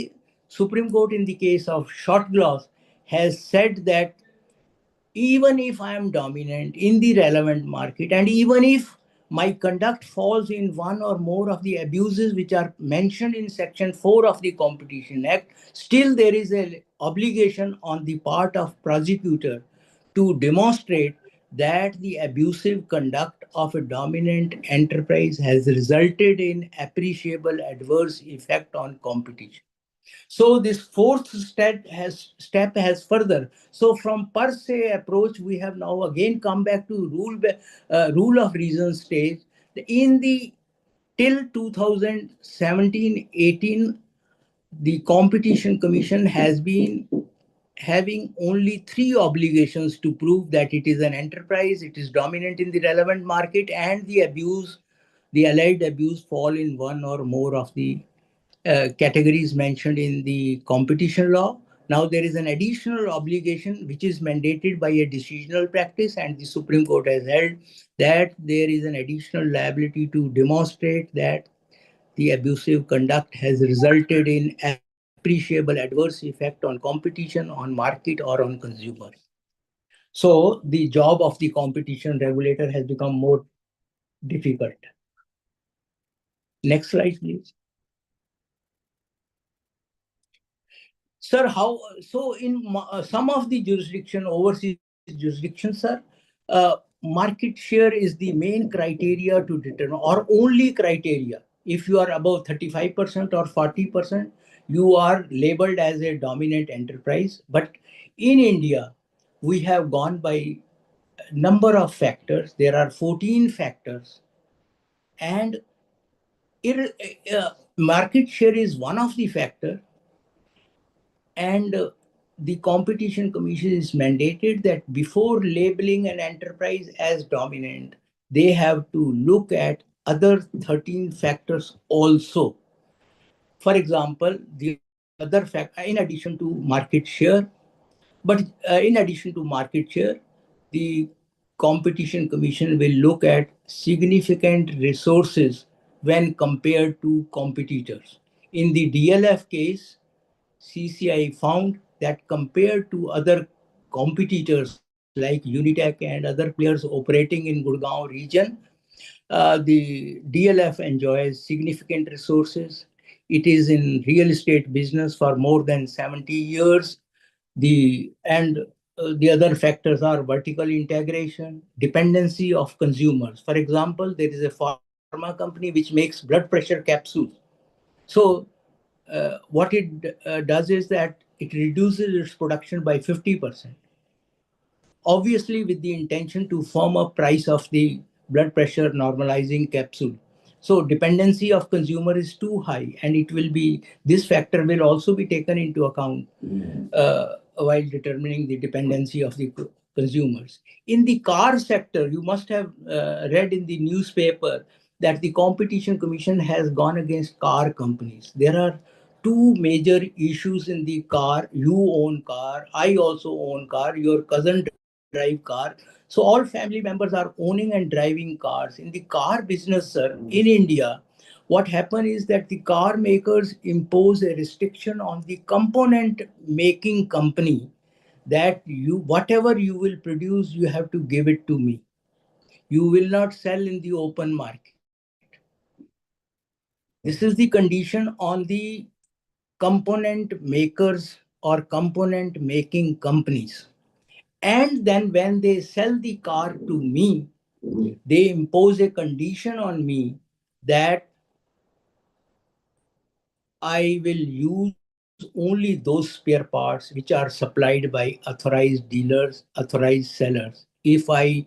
Supreme Court in the case of Short Gloss has said that even if I am dominant in the relevant market, and even if my conduct falls in one or more of the abuses which are mentioned in Section 4 of the Competition Act, still there is an obligation on the part of prosecutor to demonstrate that the abusive conduct of a dominant enterprise has resulted in appreciable adverse effect on competition. So this fourth step has further. So from per se approach, we have now again come back to rule of reason stage. In the till 2017-18, the Competition Commission has been having only 3 obligations to prove that it is an enterprise, it is dominant in the relevant market, and the alleged abuse fall in one or more of the categories mentioned in the competition law. Now there is an additional obligation which is mandated by a decisional practice, and the Supreme Court has held that there is an additional liability to demonstrate that the abusive conduct has resulted in appreciable adverse effect on competition, on market, or on consumers. So the job of the competition regulator has become more difficult. Next slide, please. Sir, so in some of the overseas jurisdictions, sir, market share is the main criteria to determine, or only criteria. If you are above 35% or 40%, you are labeled as a dominant enterprise. But in India, we have gone by a number of factors. There are 14 factors, and market share is one of the factors. And the Competition Commission is mandated that before labeling an enterprise as dominant, they have to look at other 13 factors also. For example, the other factor, in addition to market share, the Competition Commission will look at significant resources when compared to competitors. In the DLF case, CCI found that compared to other competitors like Unitech and other players operating in Gurgaon region, the DLF enjoys significant resources. It is in real estate business for more than 70 years. The other factors are vertical integration, dependency of consumers. For example, there is a pharma company which makes blood pressure capsules. So what it does is that it reduces its production by 50%. Obviously, with the intention to firm up price of the blood pressure normalizing capsule. So dependency of consumer is too high, and this factor will also be taken into account while determining the dependency of the consumers. In the car sector, you must have read in the newspaper that the Competition Commission has gone against car companies. There are 2 major issues in the car. You own car, I also own car, your cousin drive car. So all family members are owning and driving cars. In the car business, sir, in India, what happened is that the car makers impose a restriction on the component making company that whatever you will produce, you have to give it to me. You will not sell in the open market. This is the condition on the component makers or component making companies. And then when they sell the car to me, they impose a condition on me that I will use only those spare parts which are supplied by authorized dealers, authorized sellers. If I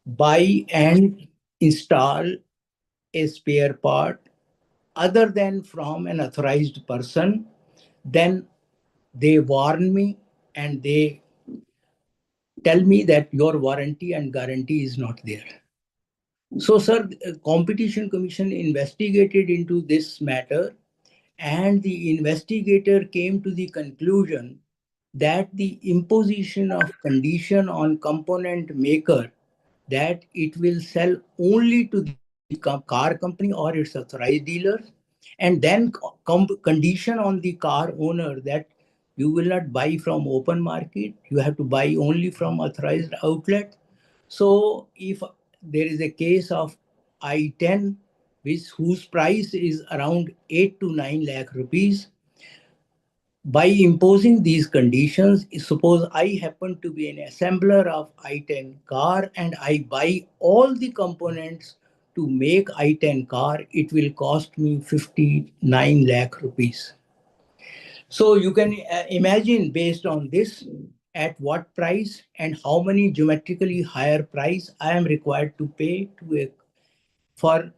buy and install a spare part other than from an authorized person, then they warn me and they tell me that your warranty and guarantee is not there. So, sir, Competition Commission investigated into this matter, and the investigator came to the conclusion that the imposition of condition on component maker that it will sell only to the car company or its authorized dealers, and then condition on the car owner that you will not buy from open market, you have to buy only from authorized outlet. So if there is a case of I-10 whose price is around 8 to 9 lakh rupees, by imposing these conditions, suppose I happen to be an assembler of I-10 car and I buy all the components to make I-10 car, it will cost me 59 lakh rupees. So you can imagine based on this, at what price and how many geometrically higher price I am required to pay for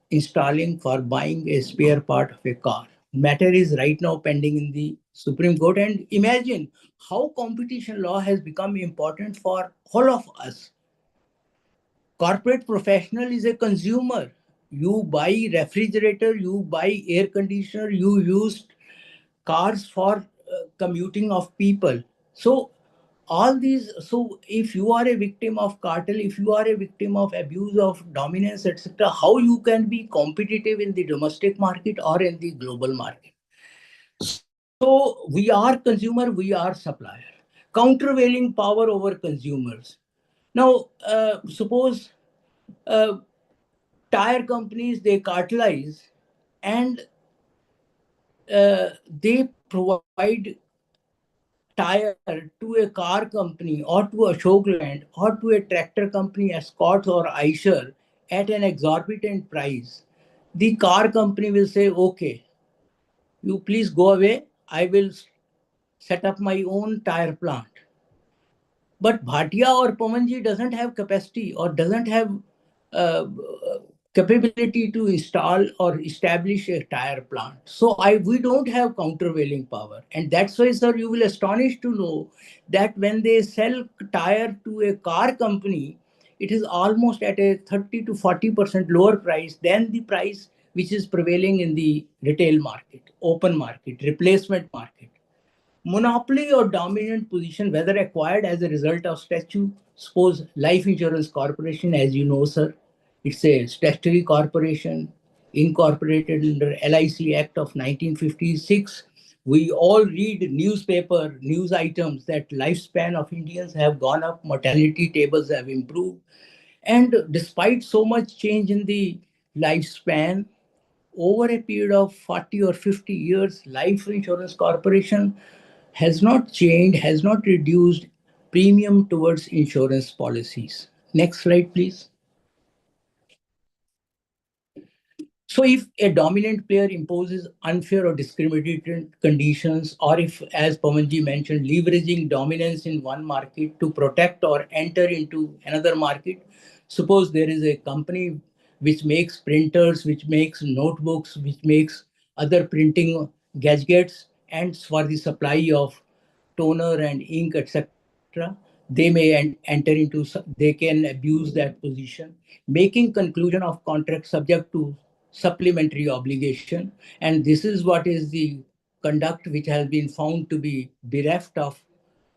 buying a spare part of a car. matter is right now pending in the Supreme Court. And imagine how competition law has become important for all of us. Corporate professional is a consumer. You buy refrigerator, you buy air conditioner, you use cars for commuting of people. So all these, so if you are a victim of cartel, if you are a victim of abuse of dominance, etc., how you can be competitive in the domestic market or in the global market? So we are consumer, we are supplier. Countervailing power over consumers. Now, suppose tire companies, they cartelize and they provide tire to a car company or to a Ashok Leyland or to a tractor company, Escorts or Eicher, at an exorbitant price. The car company will say, okay, you please go away. I will set up my own tire plant. But Bhatia or Pawanji doesn't have capacity or doesn't have uh, capability to install or establish a tire plant. So we don't have countervailing power. And that's why, sir, you will astonish to know that when they sell tire to a car company, it is almost at a 30 to 40% lower price than the price which is prevailing in the retail market, open market, replacement market. Monopoly or dominant position, whether acquired as a result of statute, suppose Life Insurance Corporation, as you know, sir, it's a statutory corporation incorporated under LIC Act of 1956. We all read newspaper, news items that lifespan of Indians have gone up, mortality tables have improved. And despite so much change in the lifespan, over a period of 40 or 50 years, Life Insurance Corporation has not changed, has not reduced premium towards insurance policies. Next slide, please. So if a dominant player imposes unfair or discriminatory conditions, or if, as Pawanji mentioned, leveraging dominance in one market to protect or enter into another market, suppose there is a company which makes printers, which makes notebooks, which makes other printing gadgets, and for the supply of toner and ink, etc., they may enter into, they can abuse that position, making conclusion of contract subject to supplementary obligation. And this is what is the conduct which has been found to be bereft of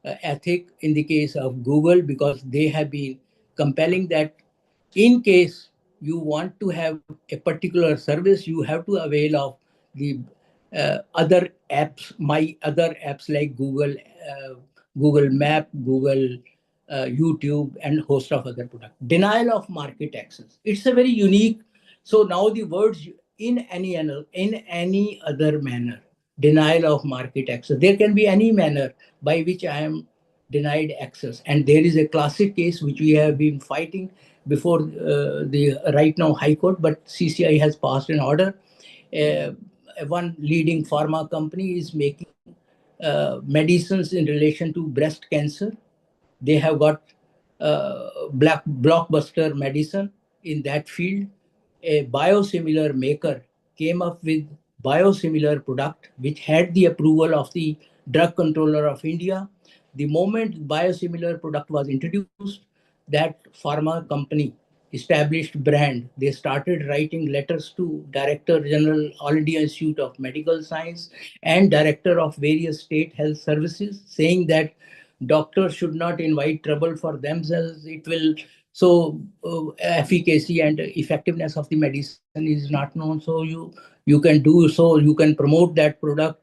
ethic in the case of Google, because they have been compelling that in case you want to have a particular service, you have to avail of the other apps, my other apps like Google, Google Map, Google, YouTube, and host of other products. Denial of market access. It's a very unique. So now the words in any other manner, denial of market access. There can be any manner by which I am denied access. And there is a classic case which we have been fighting before the right now High Court, but CCI has passed an order. One leading pharma company is making medicines in relation to breast cancer. They have got blockbuster medicine in that field. A biosimilar maker came up with biosimilar product which had the approval of the Drug Controller of India. The moment biosimilar product was introduced, that pharma company established brand. They started writing letters to Director General, All India Institute of Medical Science, and Director of various state health services, saying that doctors should not invite trouble for themselves. It will, so efficacy and effectiveness of the medicine is not known. So you can do so, you can promote that product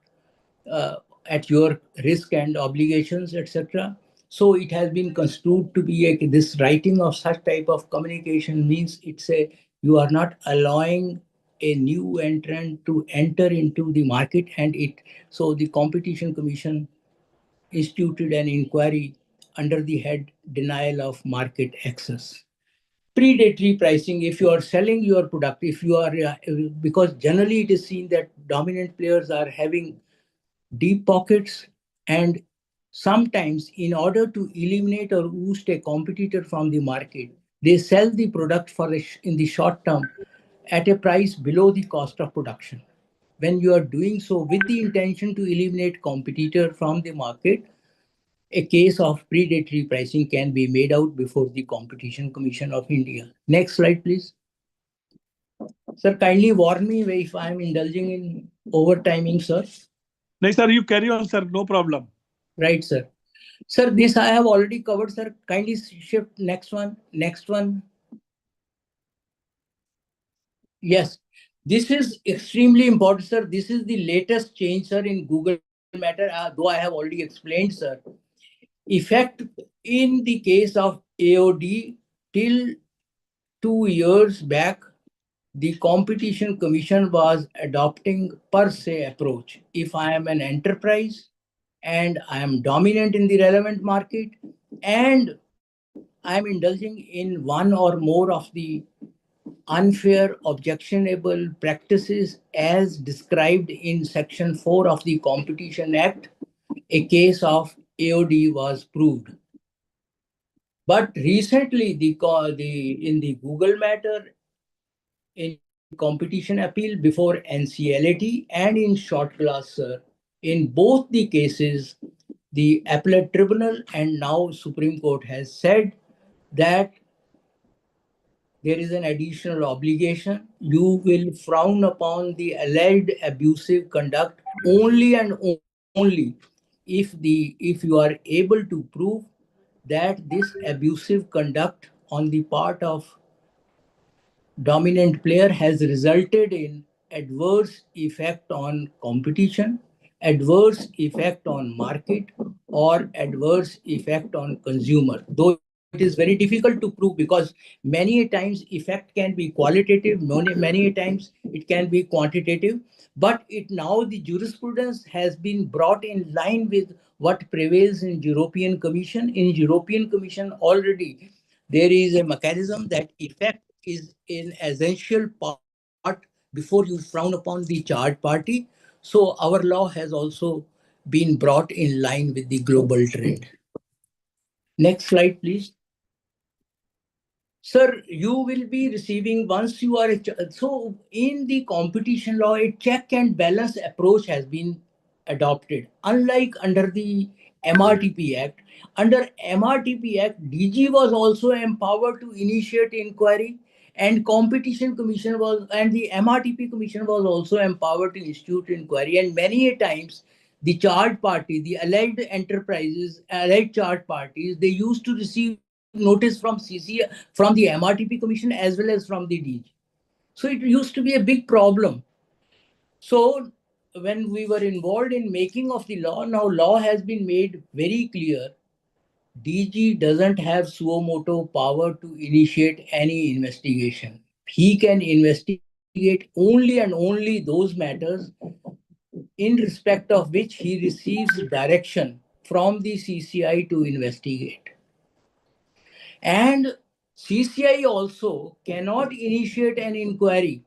at your risk and obligations, etc. So it has been construed to be this writing of such type of communication means it's a, you are not allowing a new entrant to enter into the market. And it, so the Competition Commission instituted an inquiry under the head denial of market access. Predatory pricing, if you are selling your product, if you are, because generally it is seen that dominant players are having deep pockets, and sometimes in order to eliminate or oust a competitor from the market, they sell the product in the short term at a price below the cost of production. when you are doing so with the intention to eliminate competitor from the market, a case of predatory pricing can be made out before the Competition Commission of India. Next slide, please. Sir, kindly warn me if I am indulging in overtiming, sir. No, sir, you carry on, sir. No problem. Right, sir. Sir, this I have already covered, sir. Kindly shift next one. Next one. Yes, this is extremely important, sir. This is the latest change, sir, in Google Matter, though I have already explained, sir. Effect in the case of AOD till 2 years back, the Competition Commission was adopting per se approach. If I am an enterprise and I am dominant in the relevant market and I am indulging in one or more of the unfair, objectionable practices as described in Section 4 of the Competition Act, a case of AOD was proved. But recently, in the Google matter, in competition appeal before NCLAT and in short class, sir, in both the cases, the appellate tribunal and now Supreme Court has said that there is an additional obligation. You will frown upon the alleged abusive conduct only and only if you are able to prove that this abusive conduct on the part of dominant player has resulted in adverse effect on competition, adverse effect on market, or adverse effect on consumer. Though it is very difficult to prove because many times effect can be qualitative, many times it can be quantitative, but it now the jurisprudence has been brought in line with what prevails in European Commission. In European Commission already there is a mechanism that effect is an essential part before you frown upon the charged party. So our law has also been brought in line with the global trend. Next slide, please. Sir, you will be receiving once you are so in the competition law, a check and balance approach has been adopted. Unlike under the MRTP Act, under MRTP Act, DG was also empowered to initiate inquiry, and Competition Commission was, and the MRTP Commission was also empowered to institute inquiry. And many a times, the charged party, the alleged enterprises, alleged charged parties, they used to receive notice from from the MRTP Commission as well as from the DG. So it used to be a big problem. So when we were involved in making of the law, now law has been made very clear. DG doesn't have suo moto power to initiate any investigation. He can investigate only and only those matters in respect of which he receives direction from the CCI to investigate. And CCI also cannot initiate an inquiry.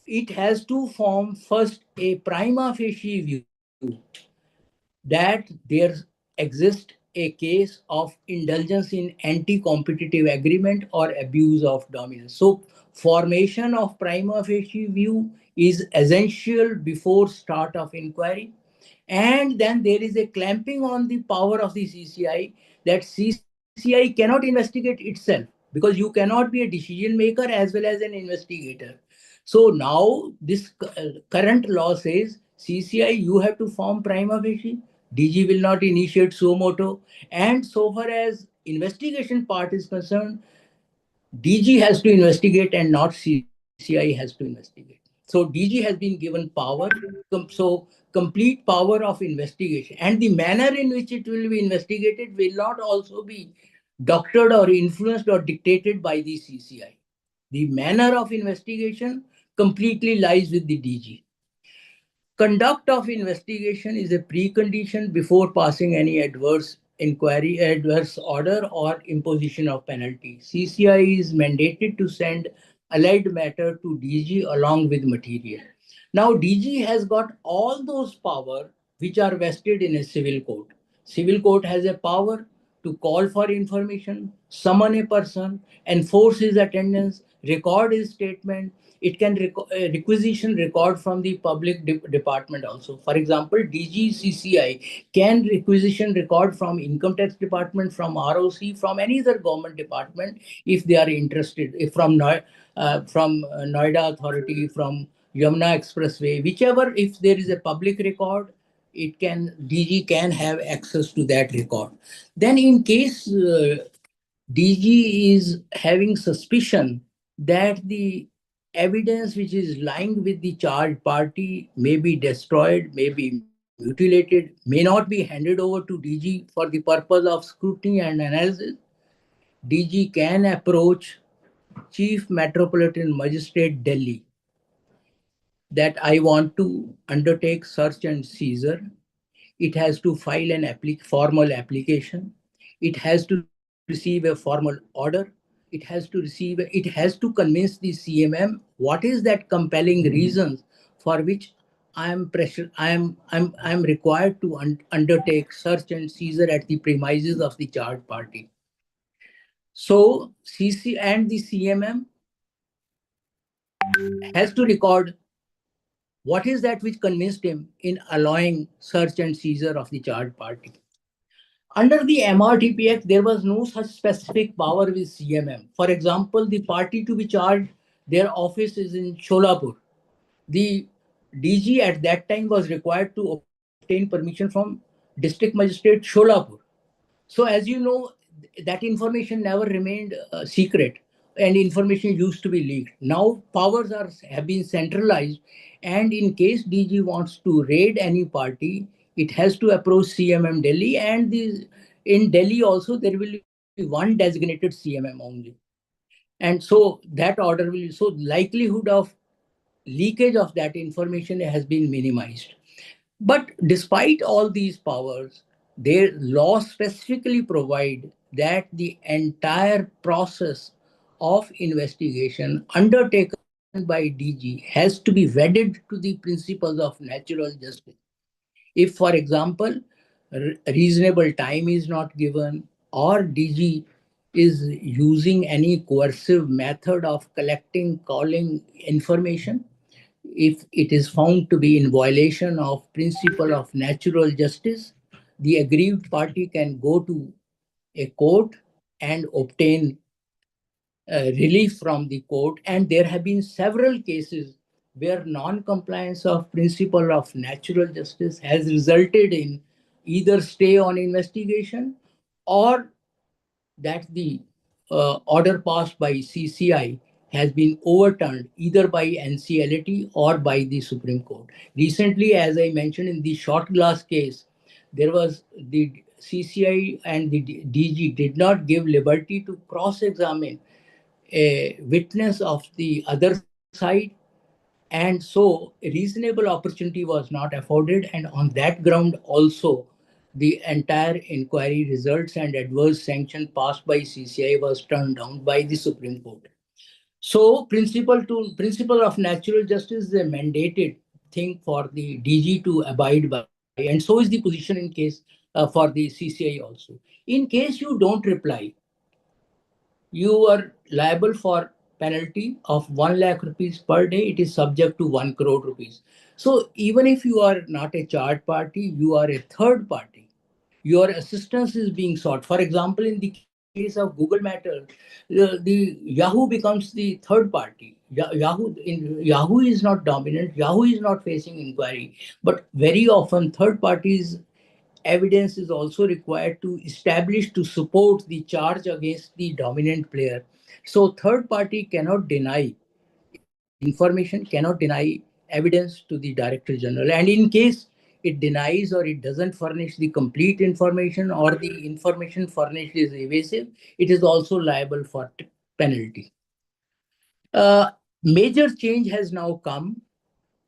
It has to form first a prima facie view that there exists a case of indulgence in anti-competitive agreement or abuse of dominance. So formation of prima facie view is essential before start of inquiry. And then there is a clamping on the power of the CCI that CCI cannot investigate itself because you cannot be a decision maker as well as an investigator. So now this current law says CCI, you have to form prima facie. DG will not initiate suo moto. And so far as investigation part is concerned, DG has to investigate and not CCI has to investigate. So DG has been given power, so complete power of investigation. And the manner in which it will be investigated will not also be doctored or influenced or dictated by the CCI. The manner of investigation completely lies with the DG. Conduct of investigation is a precondition before passing any adverse inquiry, adverse order, or imposition of penalty. CCI is mandated to send alleged matter to DG along with material. Now, DG has got all those power which are vested in a civil court. Civil court has a power to call for information, summon a person, enforce his attendance, record his statement. It can requisition record from the public department also. For example, DGCCI can requisition record from income tax department, from ROC, from any other government department if they are interested. If from Noida Authority, from Yamuna Expressway, whichever, if there is a public record, DG can have access to that record. Then in case DG is having suspicion that the evidence which is lying with the charged party may be destroyed, may be mutilated, may not be handed over to DG for the purpose of scrutiny and analysis, DG can approach Chief Metropolitan Magistrate Delhi that I want to undertake search and seizure. It has to file an formal application. It has to receive a formal order. It has to convince the CMM what is that compelling reasons for which I am required to undertake search and seizure at the premises of the charged party. So CC and the CMM has to record what is that which convinced him in allowing search and seizure of the charged party. Under the MRTP Act, there was no such specific power with CMM. For example, the party to be charged, their office is in Sholapur. The DG at that time was required to obtain permission from District Magistrate Sholapur. So as you know, that information never remained secret, and information used to be leaked. Now powers have been centralized, and in case DG wants to raid any party, it has to approach CMM Delhi, and in Delhi also there will be one designated CMM only. And so that order so likelihood of leakage of that information has been minimized. But despite all these powers, their laws specifically provide that the entire process of investigation undertaken by DG has to be wedded to the principles of natural justice. If, for example, reasonable time is not given, or DG is using any coercive method of calling information, if it is found to be in violation of principle of natural justice, the aggrieved party can go to a court and obtain relief from the court. And there have been several cases where non-compliance of principle of natural justice has resulted in either stay on investigation, or that the order passed by CCI has been overturned either by NCLAT or by the Supreme Court. Recently, as I mentioned in the short glass case, there was the CCI and the DG did not give liberty to cross-examine a witness of the other side. And so a reasonable opportunity was not afforded. And on that ground also, the entire inquiry results and adverse sanction passed by CCI was turned down by the Supreme Court. So principle of natural justice is a mandated thing for the DG to abide by. And so is the position in case for the CCI also. In case you don't reply, you are liable for penalty of 1 lakh rupees per day. It is subject to 1 crore rupees. So even if you are not a charged party, you are a third party. Your assistance is being sought. For example, in the case of Google Matter, the Yahoo becomes the third party. Yahoo is not dominant. Yahoo is not facing inquiry, but very often third parties evidence is also required to establish to support the charge against the dominant player. So third party cannot deny information, cannot deny evidence to the Director General. And in case it denies or it doesn't furnish the complete information, or the information furnished is evasive, it is also liable for penalty. Major change has now come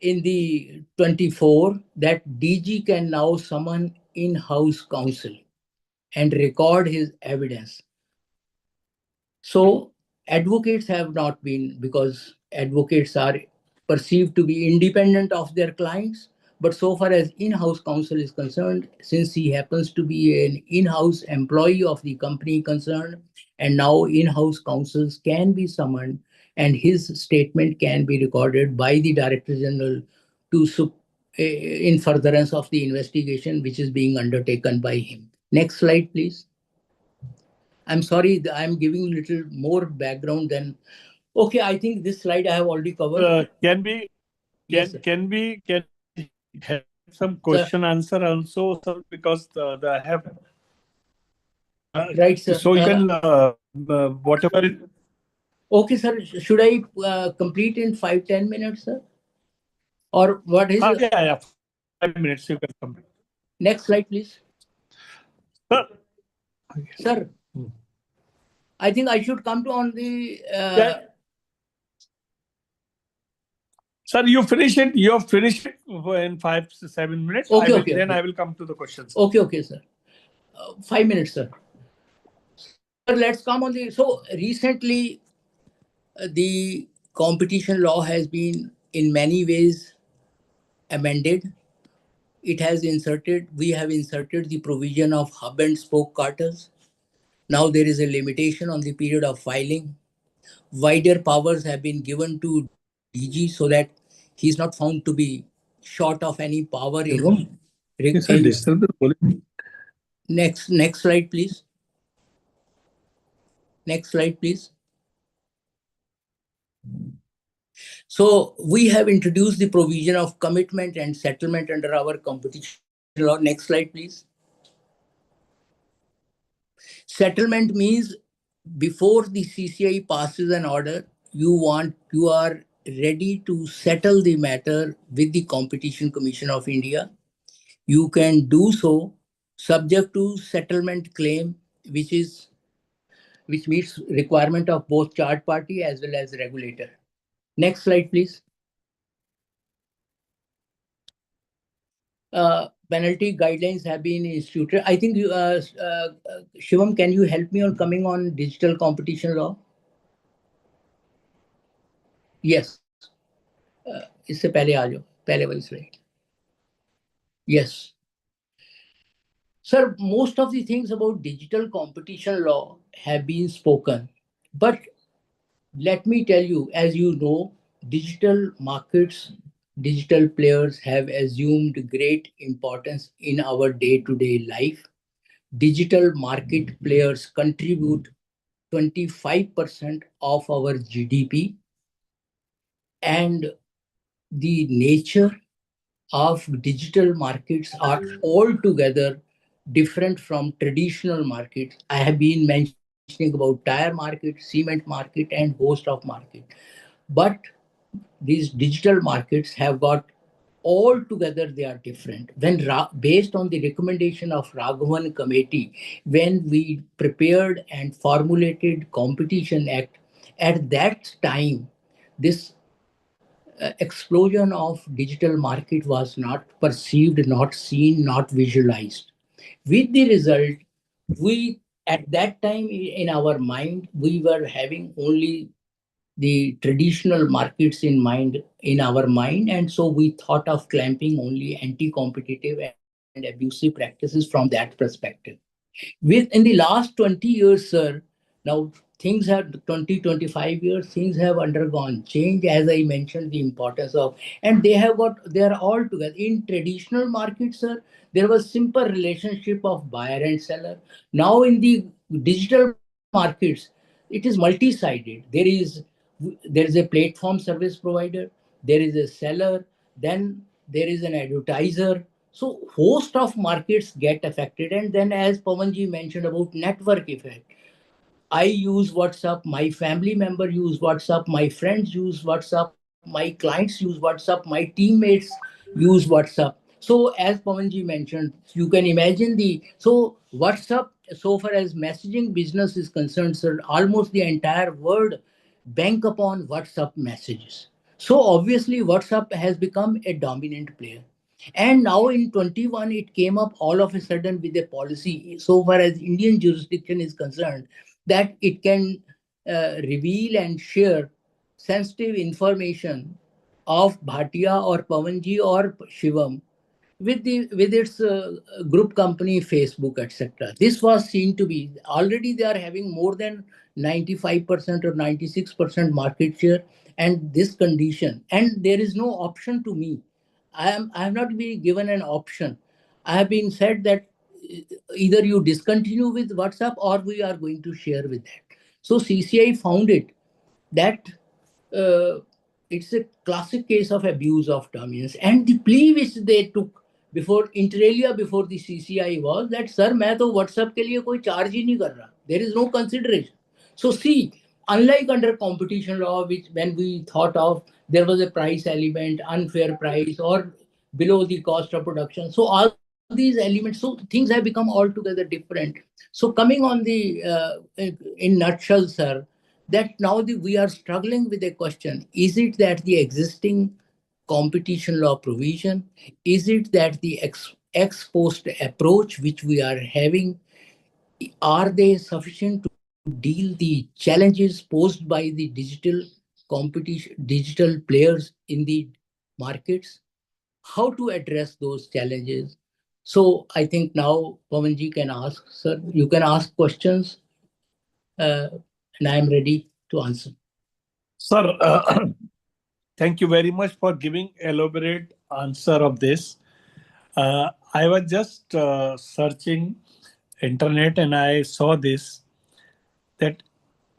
in the 24 that DG can now summon in-house counsel and record his evidence. So advocates have not been, because advocates are perceived to be independent of their clients. But so far as in-house counsel is concerned, since he happens to be an in-house employee of the company concerned, and now in-house counsels can be summoned and his statement can be recorded by the Director General in furtherance of the investigation which is being undertaken by him. Next slide, please. I'm sorry, I'm giving a little more background than. Okay, I think this slide I have already covered. Yes, sir. Can we have some question answer also, sir? Because I have. Right, sir. So you can whatever. Okay, sir. Should I complete in 5-10 minutes, sir? Or what is? Yeah. 5 minutes you can complete. Next slide, please. Sir. Sir, I think I should come to on the. Yeah. Sir, you finish it. You have finished it in 5-7 minutes. Okay, then I will come to the questions. Okay, sir. 5 minutes, sir. Sir, let's come on the. So recently, the competition law has been in many ways amended. We have inserted the provision of hub and spoke carters. Now there is a limitation on the period of filing. Wider powers have been given to DG so that he's not found to be short of any power in. Next slide, please. Next slide, please. So we have introduced the provision of commitment and settlement under our competition law. Next slide, please. Settlement means before the CCI passes an order, you are ready to settle the matter with the Competition Commission of India. You can do so subject to settlement claim, which meets requirement of both charge party as well as regulator. Next slide, please. Penalty guidelines have been instituted. I think Shivam, can you help me on coming on digital competition law? Yes. इससे पहले आ जाओ, पहले वाली slide. Yes. Sir, most of the things about digital competition law have been spoken, but let me tell you, as you know, digital markets, digital players have assumed great importance in our day-to-day life. Digital market players contribute 25% of our GDP, and the nature of digital markets are altogether different from traditional markets. I have been mentioning about tire market, cement market, and host of market. But these digital markets have got altogether they are different. When based on the recommendation of Raghavan Committee, when we prepared and formulated Competition Act, at that time, this explosion of digital market was not perceived, not seen, not visualized. With the result, we at that time in our mind, we were having only the traditional markets in our mind, and so we thought of clamping only anti-competitive and abusive practices from that perspective. In the last 20 years, sir, now things have 25 years, things have undergone change, as I mentioned, the importance of, and they are all together. In traditional markets, sir, there was simple relationship of buyer and seller. Now in the digital markets, it is multi-sided. There is a platform service provider, there is a seller, then there is an advertiser. So host of markets get affected. And then as Pawanji mentioned about network effect, I use WhatsApp, my family member use WhatsApp, my friends use WhatsApp, my clients use WhatsApp, my teammates use WhatsApp. So as Pawanji mentioned, you can imagine so WhatsApp, so far as messaging business is concerned, sir, almost the entire world bank upon WhatsApp messages. So obviously WhatsApp has become a dominant player. And now in 21, it came up all of a sudden with a policy, so far as Indian jurisdiction is concerned, that it can reveal and share sensitive information of Bhatia or Pawanji or Shivam with its group company Facebook, etc. This was seen to be already they are having more than 95% or 96% market share, and this condition, and there is no option to me. I have not been given an option. I have been said that either you discontinue with WhatsApp or we are going to share with that. So CCI found it that uh, it's a classic case of abuse of dominance. And the plea which they took before inter alia, before the CCI, was that sir मैं तो WhatsApp के लिए कोई charge ही नहीं कर रहा. There is no consideration. So see, unlike under competition law, which when we thought of, there was a price element, unfair price, or below the cost of production. So all these elements, so things have become altogether different. So coming on the in nutshell, sir, that now we are struggling with a question. Is it that the existing competition law provision, is it that the ex post approach which we are having, are they sufficient to deal the challenges posed by the digital competition, digital players in the markets? How to address those challenges? So I think now Pavanji can ask, sir, you can ask questions, and I am ready to answer. Sir, thank you very much for giving elaborate answer of this. I was just searching internet and I saw this, that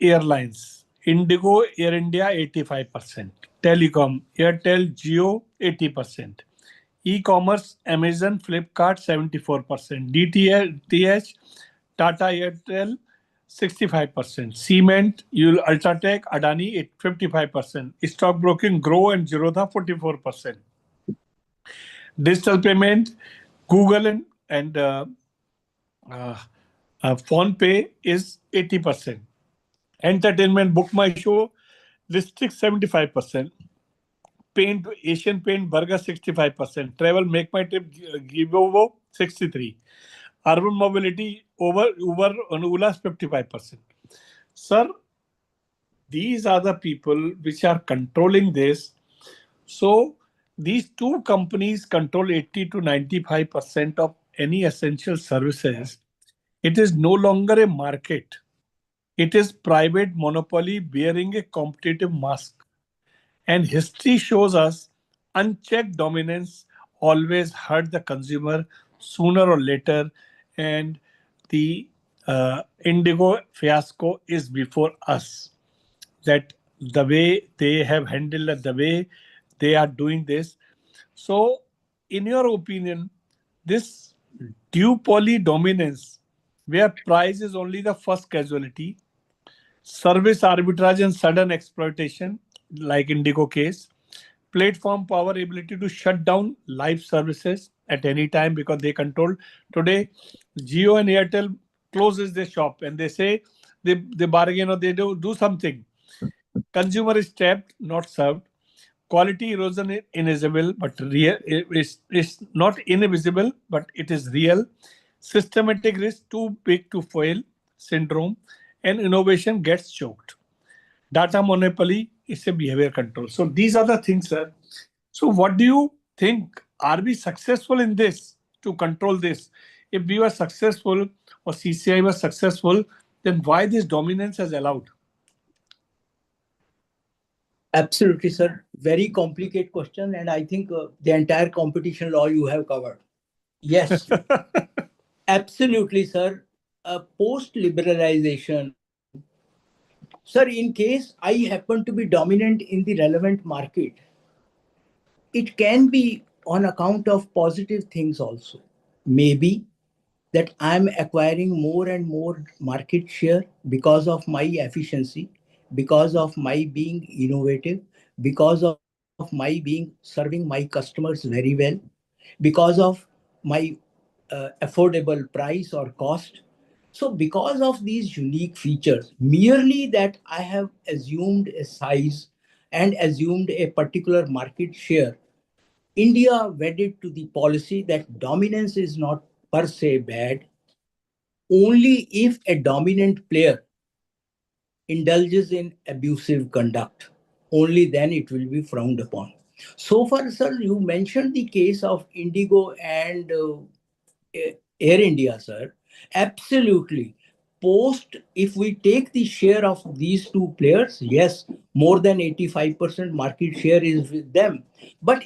airlines, Indigo, Air India 85%, Telecom, Airtel, Jio 80%, e-commerce, Amazon, Flipkart 74%, DTH, Tata Airtel 65%, Cement, Ultratech, Adani 55%, stockbroking, Grow and Zerodha 44%, digital payment, Google and PhonePe is 80%. Entertainment, Book My Show, District 75%. Paint, Asian Paint, Burger 65%. Travel, Make My Trip, Giveovo 63%. Urban Mobility, Uber and Ola 55%. Sir, these are the people which are controlling this. So these two companies control 80 to 95% of any essential services. It is no longer a market. It is private monopoly bearing a competitive mask. And history shows us unchecked dominance always hurt the consumer sooner or later. And the Indigo fiasco is before us. That the way they have handled it, the way they are doing this. So, in your opinion, this duopoly dominance, where price is only the first casualty, service arbitrage and sudden exploitation, like Indigo case, platform power, ability to shut down live services at any time because they control. Today, Jio and Airtel closes their shop and they say they bargain or they do something. Consumer is trapped, not served. Quality erosion is invisible, but real is not invisible, but it is real. Systematic risk too big to fail syndrome, and innovation gets choked. Data monopoly is a behavior control. So these are the things, sir. So what do you think? Are we successful in this to control this? If we were successful or CCI was successful, then why this dominance has allowed? Absolutely, sir. Very complicated question, and I think the entire competition law you have covered. Yes, absolutely, sir. Post-liberalization, sir, in case I happen to be dominant in the relevant market, it can be on account of positive things also. Maybe that I'm acquiring more and more market share because of my efficiency, because of my being innovative, because of my being serving my customers very well, because of my affordable price or cost. So because of these unique features, merely that I have assumed a size and assumed a particular market share, India wedded to the policy that dominance is not per se bad. Only if a dominant player indulges in abusive conduct, only then it will be frowned upon. So far, sir, you mentioned the case of Indigo and Air India, sir. Absolutely. Post, if we take the share of these two players, yes, more than 85% market share is with them. But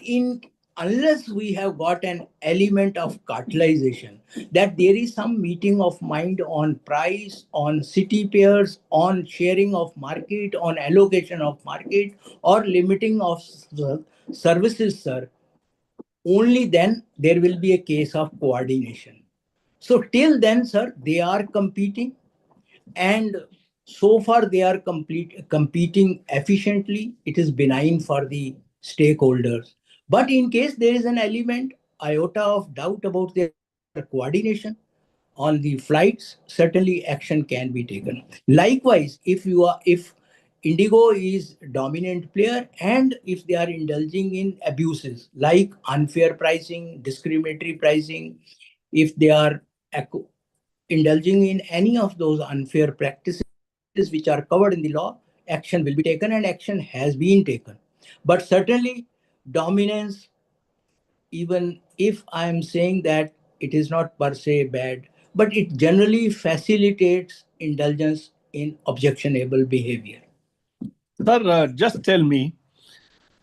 unless we have got an element of cartelization, that there is some meeting of mind on price, on city pairs, on sharing of market, on allocation of market, or limiting of services, sir, only then there will be a case of coordination. So till then, sir, they are competing, and so far they are competing efficiently. It is benign for the stakeholders. But in case there is an element, iota of doubt about their coordination on the flights, certainly action can be taken. Likewise, if Indigo is dominant player and if they are indulging in abuses like unfair pricing, discriminatory pricing, if they are indulging in any of those unfair practices which are covered in the law, action will be taken and action has been taken. But certainly, dominance, even if I am saying that it is not per se bad, but it generally facilitates indulgence in objectionable behavior. Sir, just tell me,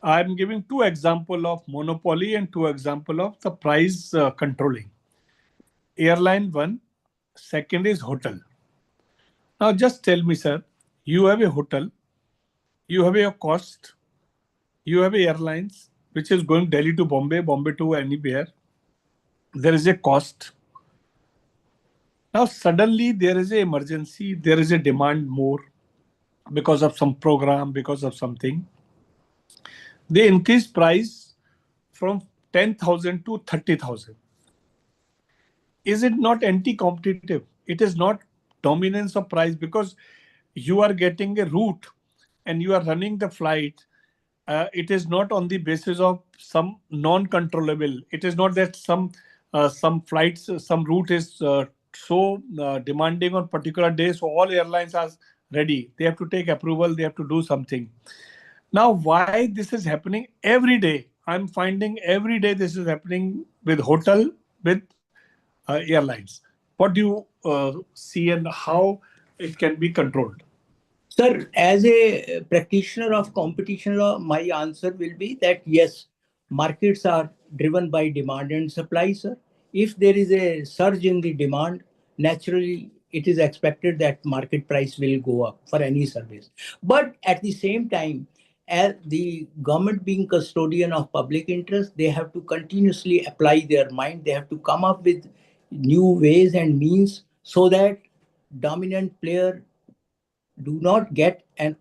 I'm giving two examples of monopoly and two examples of the price controlling. Airline one, second is hotel. Now just tell me, sir, you have a hotel, you have a cost, you have a airlines which is going Delhi to Bombay, Bombay to anywhere. There is a cost. Now suddenly there is an emergency, there is a demand more because of some program, because of something. They increase price from 10,000 to 30,000. Is it not anti-competitive? It is not dominance of price because you are getting a route and you are running the flight. It is not on the basis of some non-controllable. It is not that some flights, some route is so demanding on particular days. So all airlines are ready. They have to take approval. They have to do something. Now, why this is happening every day? I'm finding every day this is happening with hotel, with airlines. What do you see and how it can be controlled? Sir, as a practitioner of competition law, my answer will be that yes, markets are driven by demand and supply, sir. If there is a surge in the demand, naturally it is expected that market price will go up for any service. But at the same time, as the government being custodian of public interest, they have to continuously apply their mind. They have to come up with new ways and means so that dominant player do not get an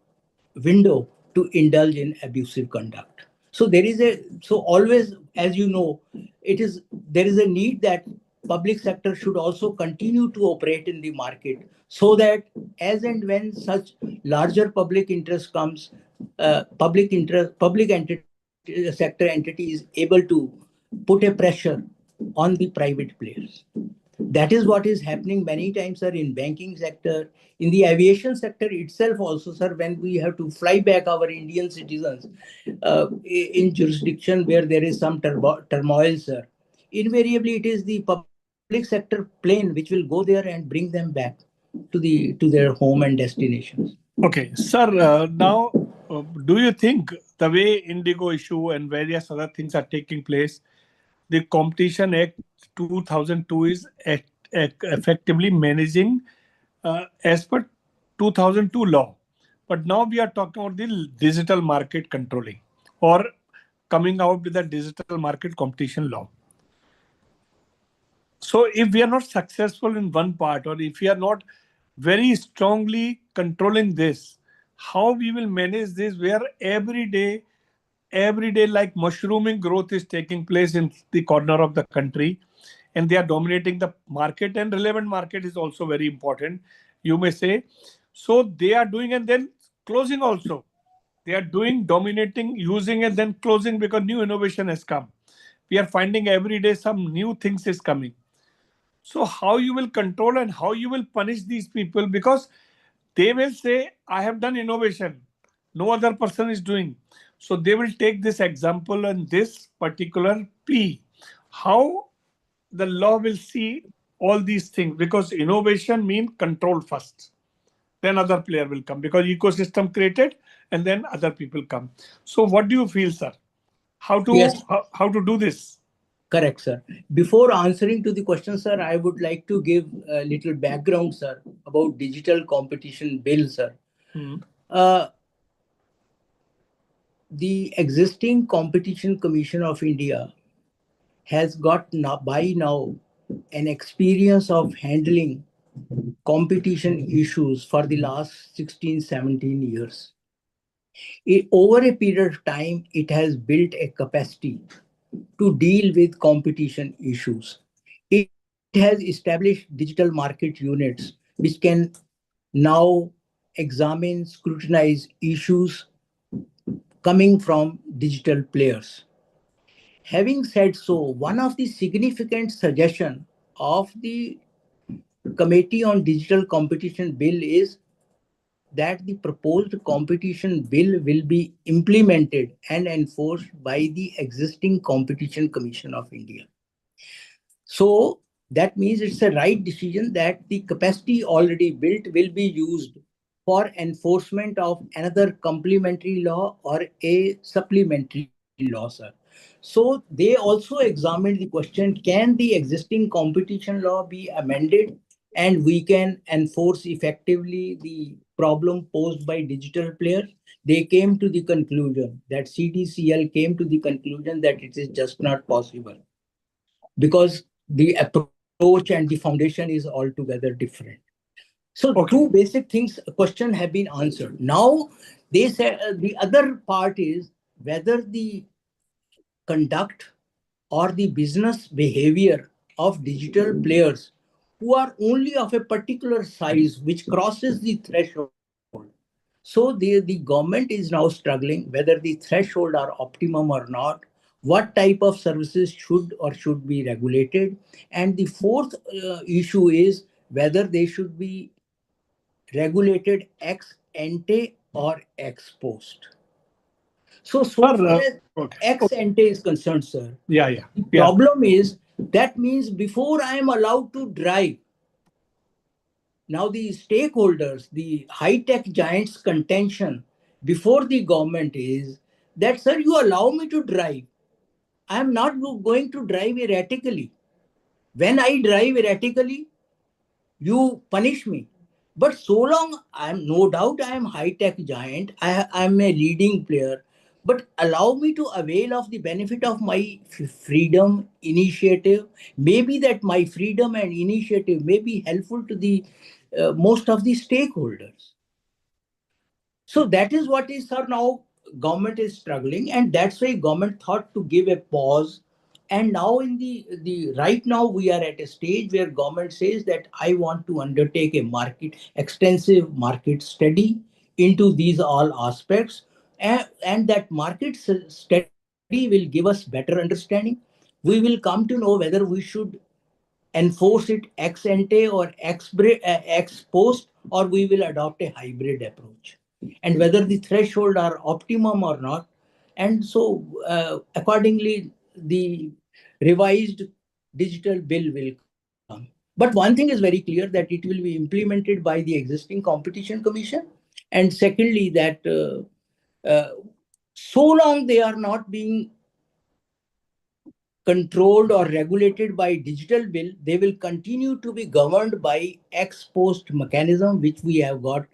window to indulge in abusive conduct. So always, as you know, there is a need that public sector should also continue to operate in the market so that as and when such larger public interest comes, sector entity is able to put a pressure on the private players. That is what is happening many times, sir, in banking sector, in the aviation sector itself also, sir, when we have to fly back our Indian citizens in jurisdiction where there is some turmoil, sir. Invariably, it is the public sector plane which will go there and bring them back to their home and destinations. Okay, sir. Now, do you think the way Indigo issue and various other things are taking place, the Competition Act 2002 is effectively managing as per 2002 law? But now we are talking about the digital market controlling or coming out with the digital market competition law. So if we are not successful in one part, or if we are not very strongly controlling this, how we will manage this where every day like mushrooming growth is taking place in the corner of the country and they are dominating the market, and relevant market is also very important, you may say. So they are doing and then closing also. They are doing, dominating, using and then closing because new innovation has come. We are finding every day some new things is coming. So how you will control and how you will punish these people, because they will say, I have done innovation, no other person is doing. So they will take this example and this particular plea. How the law will see all these things, because innovation means control first, then other player will come, because ecosystem created and then other people come. So what do you feel, sir? How to Yes. how to do this? Correct, sir. Before answering to the question, sir, I would like to give a little background, sir, about digital competition bill, sir. Hmm. The existing Competition Commission of India has got by now an experience of handling competition issues for the last 16, 17 years. Over a period of time, it has built a capacity to deal with competition issues. It has established digital market units which can now examine, scrutinize issues coming from digital players. Having said so, one of the significant suggestions of the Committee on Digital Competition Bill is that the proposed competition bill will be implemented and enforced by the existing Competition Commission of India. So that means it's a right decision that the capacity already built will be used for enforcement of another complementary law or a supplementary law, sir. So they also examined the question, can the existing competition law be amended and we can enforce effectively the problem posed by digital players? They came to the conclusion that CDCL came to the conclusion that it is just not possible, because the approach and the foundation is altogether different. So two basic things, question have been answered. Now they say the other part is whether the conduct or the business behavior of digital players who are only of a particular size which crosses the threshold. So the government is now struggling whether the threshold are optimum or not, what type of services should or should be regulated. And the fourth issue is whether they should be regulated ex ante or ex post. So far as ex ante is concerned, sir, the problem is that means before I am allowed to drive, now the stakeholders, the high-tech giants' contention before the government is that, sir, you allow me to drive. I am not going to drive erratically. When I drive erratically, you punish me. But so long, I am no doubt I am high-tech giant. I am a leading player. But allow me to avail of the benefit of my freedom, initiative. Maybe that my freedom and initiative may be helpful to the most of the stakeholders. So that is what is, sir, now government is struggling, and that's why government thought to give a pause. And now in the right now we are at a stage where government says that I want to undertake a extensive market study into these all aspects, and that market study will give us better understanding. We will come to know whether we should enforce it ex ante or ex post, or we will adopt a hybrid approach, and whether the threshold are optimum or not. And so accordingly, the revised digital bill will come. But one thing is very clear, that it will be implemented by the existing Competition Commission. And secondly, that so long they are not being controlled or regulated by digital bill, they will continue to be governed by ex post mechanism, which we have got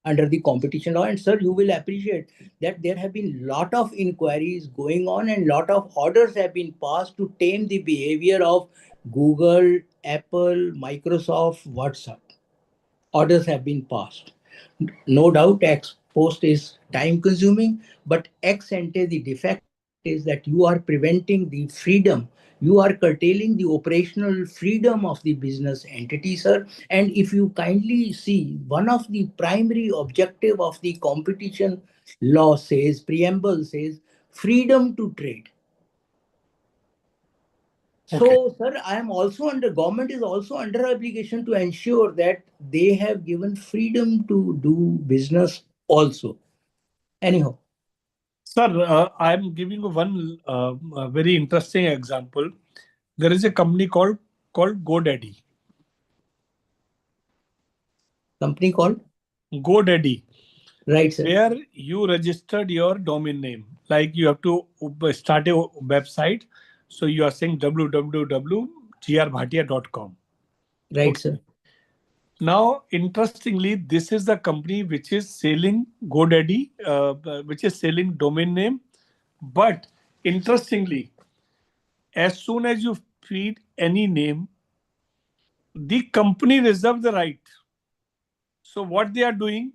under the competition law. And sir, you will appreciate that there have been lot of inquiries going on and lot of orders have been passed to tame the behavior of Google, Apple, Microsoft, WhatsApp. Orders have been passed. No doubt ex post is time consuming, but ex ante, the defect is that you are preventing the freedom. You are curtailing the operational freedom of the business entity, sir. And if you kindly see, one of the primary objective of the competition law says, preamble says, freedom to trade. So, sir, I am also government is also under obligation to ensure that they have given freedom to do business also. Anyhow. Sir, I'm giving you one very interesting example. There is a company called GoDaddy. Company called? GoDaddy, Right, sir. where you registered your domain name. Like you have to start a website. So you are saying www.grbhatia.com. Right, Okay. sir. Now, interestingly, this is the company which is selling GoDaddy, which is selling domain name. But interestingly, as soon as you feed any name, the company reserves the right. So what they are doing,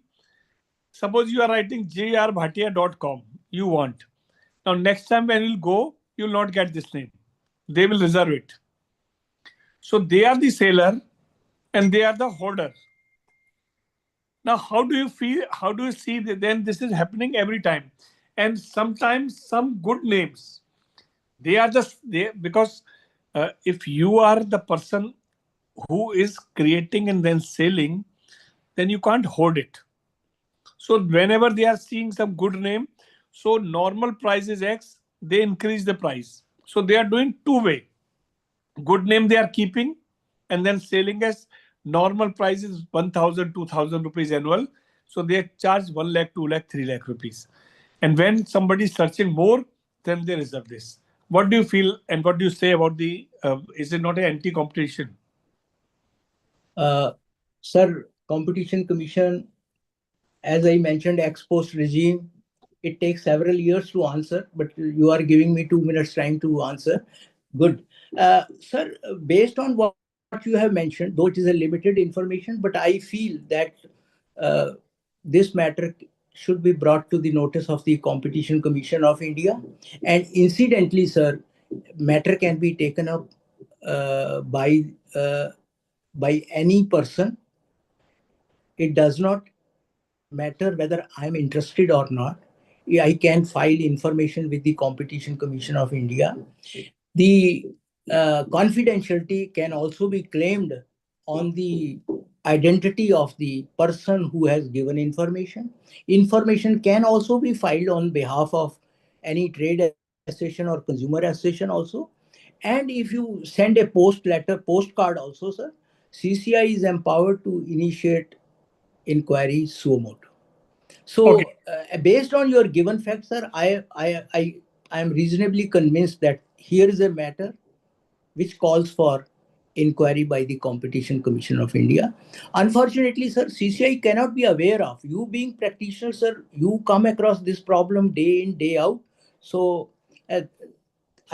suppose you are writing jrbhatia.com, you want. Now next time when you go, you will not get this name. They will reserve it. So they are the seller and they are the holder. Now, how do you feel? How do you see that then this is happening every time? And sometimes some good names, they are just there because if you are the person who is creating and then selling, then you can't hold it. So whenever they are seeing some good name, so normal price is X, they increase the price. So they are doing two-way. Good name they are keeping and then selling as normal price is 1,000, 2,000 rupees annual. So they charge 1 lakh, 2 lakh, 3 lakh rupees. And when somebody is searching more, then they reserve this. What do you feel and what do you say about the, is it not an anti-competition? Sir, Competition Commission, as I mentioned, ex post regime, it takes several years to answer, but you are giving me 2 minutes time to answer. Good. Sir, based on what you have mentioned, though it is a limited information, but I feel that this matter should be brought to the notice of the Competition Commission of India. And incidentally, sir, matter can be taken up by any person. It does not matter whether I'm interested or not. I can file information with the Competition Commission of India. The confidentiality can also be claimed on the identity of the person who has given information. Information can also be filed on behalf of any trade association or consumer association also. And if you send a postcard also, sir, CCI is empowered to initiate inquiry suo motu. Okay. So, based on your given facts, sir, I am reasonably convinced that here is a matter which calls for inquiry by the Competition Commission of India. Unfortunately, sir, CCI cannot be aware of. You being practitioner, sir, you come across this problem day in, day out. So, I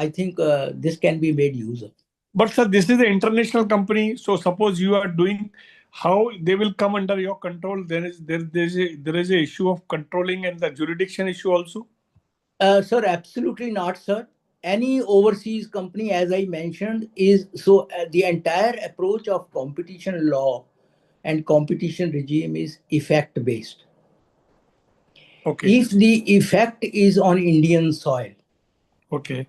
think this can be made use of. But sir, this is an international company. So suppose you are doing, how they will come under your control? There is a issue of controlling and the jurisdiction issue also. Sir, absolutely not, sir. Any overseas company, as I mentioned, is so the entire approach of competition law and competition regime is effect based. Okay. If the effect is on Indian soil, Okay.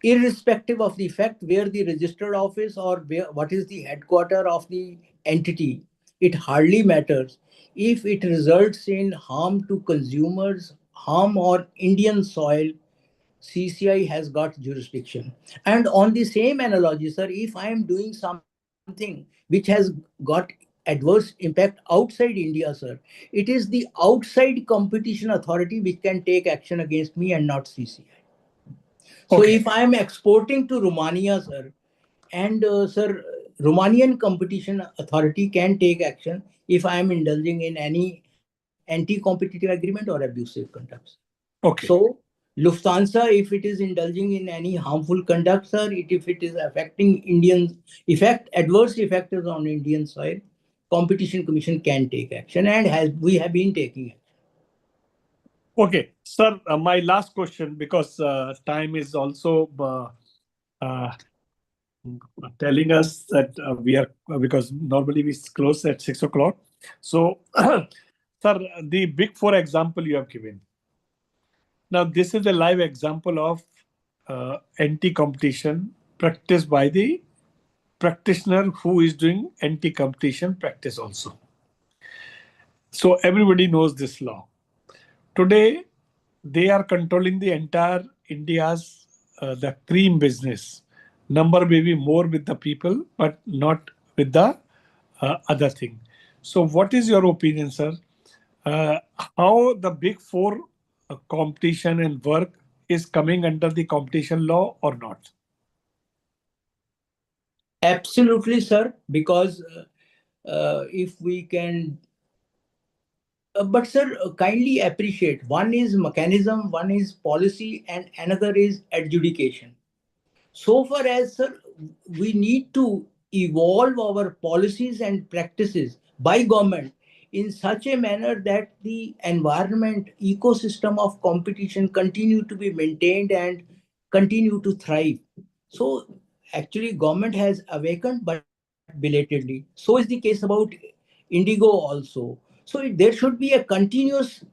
irrespective of the effect where the registered office or what is the headquarter of the entity, it hardly matters. If it results in harm to consumers, harm on Indian soil, CCI has got jurisdiction. And on the same analogy, sir, if I am doing something which has got adverse impact outside India, sir, it is the outside competition authority which can take action against me and not CCI. So Okay. if I am exporting to Romania, sir, and sir, Romanian competition authority can take action if I am indulging in any anti-competitive agreement or abusive conduct. Okay. So Lufthansa, if it is indulging in any harmful conduct, sir, if it is affecting adverse effect is on Indian soil, Competition Commission can take action and we have been taking action. Okay, sir, my last question, because time is also telling us that we are, because normally we close at 6 o'clock. So, sir, the Big Four example you have given. Now, this is a live example of anti-competition practiced by the practitioner who is doing anti-competition practice also. So everybody knows this law. Today, they are controlling the entire India's the cream business. Number may be more with the people, but not with the other thing. So, what is your opinion, sir? Uh, how the big four competition and work is coming under the competition law or not? Absolutely, sir. Because if we can, but sir, kindly appreciate, one is mechanism, one is policy, and another is adjudication. So far as, sir, we need to evolve our policies and practices by government in such a manner that the environment ecosystem of competition continue to be maintained and continue to thrive. So actually government has awakened, but belatedly. So is the case about Indigo also. So there should be a continuous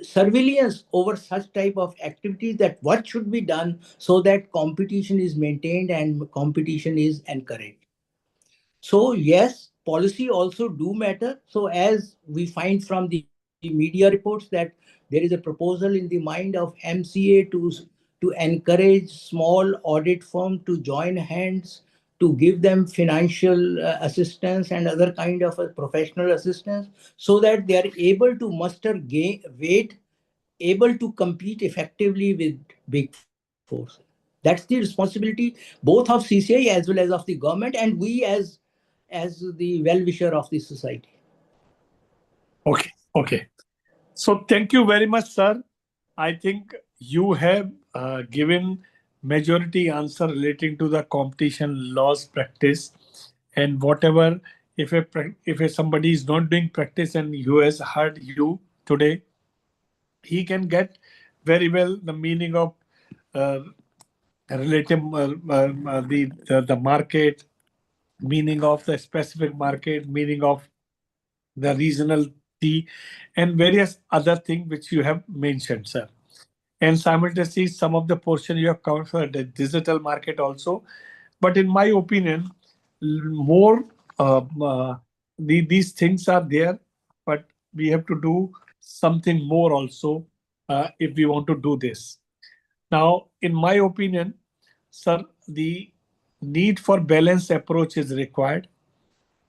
surveillance over such type of activities, that what should be done so that competition is maintained and competition is encouraged. So yes, policy also do matter. So as we find from the media reports that there is a proposal in the mind of MCA to encourage small audit firm to join hands, to give them financial assistance and other kind of professional assistance, so that they are able to muster weight, able to compete effectively with big force. That's the responsibility both of CCI as well as of the government, and we as the well-wisher of the society. Okay, okay. So thank you very much, sir. I think you have given majority answer relating to the competition laws practice, and whatever, if somebody is not doing practice and who has heard you today, he can get very well the meaning of uh, relative the market, meaning of the specific market, meaning of the regional tea, and various other things which you have mentioned, sir. And simultaneously, some of the portion you have covered for the digital market also. But in my opinion, more these things are there, but we have to do something more also if we want to do this. Now, in my opinion, sir, the need for balanced approach is required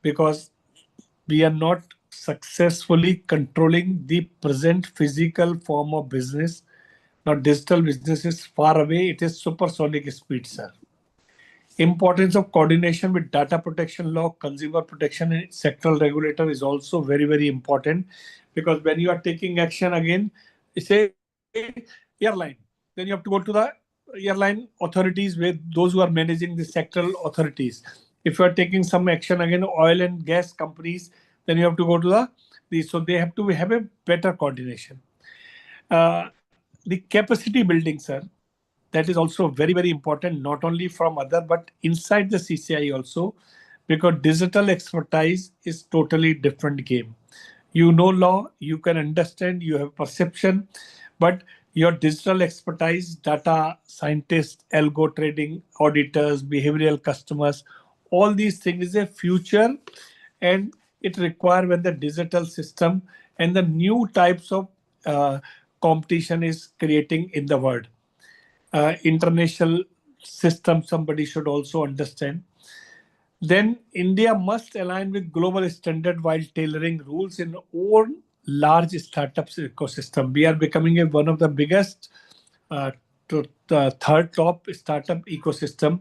because we are not successfully controlling the present physical form of business. Now, digital business is far away. It is supersonic speed, sir. Importance of coordination with data protection law, consumer protection, and sectoral regulator is also very, very important, because when you are taking action again, say airline, then you have to go to the airline authorities with those who are managing the sectoral authorities. If you are taking some action again, oil and gas companies, then you have to go to so they have to have a better coordination. The capacity building, sir, that is also very, very important, not only from other, but inside the CCI also, because digital expertise is totally different game. You know law, you can understand, you have perception, but your digital expertise, data scientists, algo trading, auditors, behavioral customers, all these things is a future, and it require when the digital system and the new types of uh, competition is creating in the world. International system somebody should also understand. Then India must align with global standard while tailoring rules in own large startups ecosystem. We are becoming one of the biggest to the third top startup ecosystem.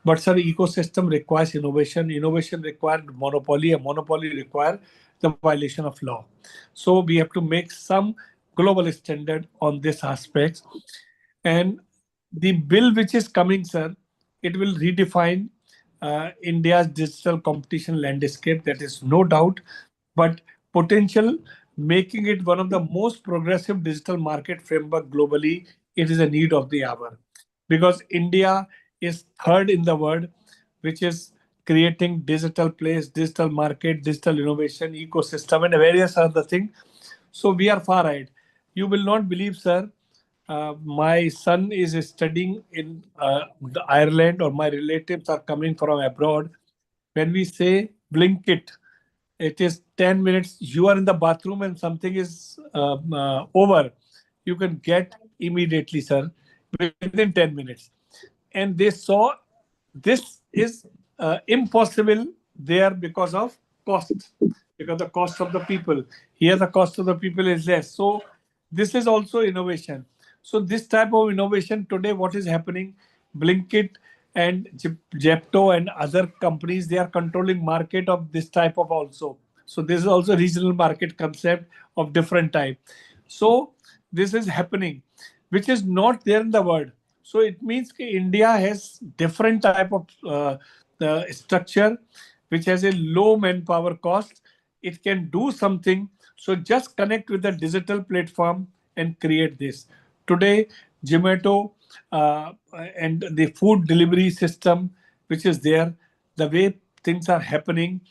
But sir, ecosystem requires innovation. Innovation requires monopoly. A monopoly requires the violation of law. So we have to make some global standard on this aspect. And the bill which is coming, sir, it will redefine India's digital competition landscape. That is no doubt, but potential making it one of the most progressive digital market framework globally. It is a need of the hour, because India is third in the world, which is creating digital place, digital market, digital innovation ecosystem, and various other things. So we are far ahead. You will not believe, sir. My son is studying in Ireland, or my relatives are coming from abroad. When we say Blinkit, it is 10 minutes. You are in the bathroom and something is over. you can get immediately, sir, within 10 minutes. And they saw this is impossible there because of cost, because the cost of the people. Here, the cost of the people is less. So this is also innovation. So this type of innovation today, what is happening? Blinkit and Zepto and other companies, they are controlling market of this type of also. So this is also regional market concept of different type. So this is happening, which is not there in the world. So it means that India has different type of the structure, which has a low manpower cost. It can do something. So just connect with the digital platform and create this. Today, Zomato and the food delivery system, which is there, the way things are happening,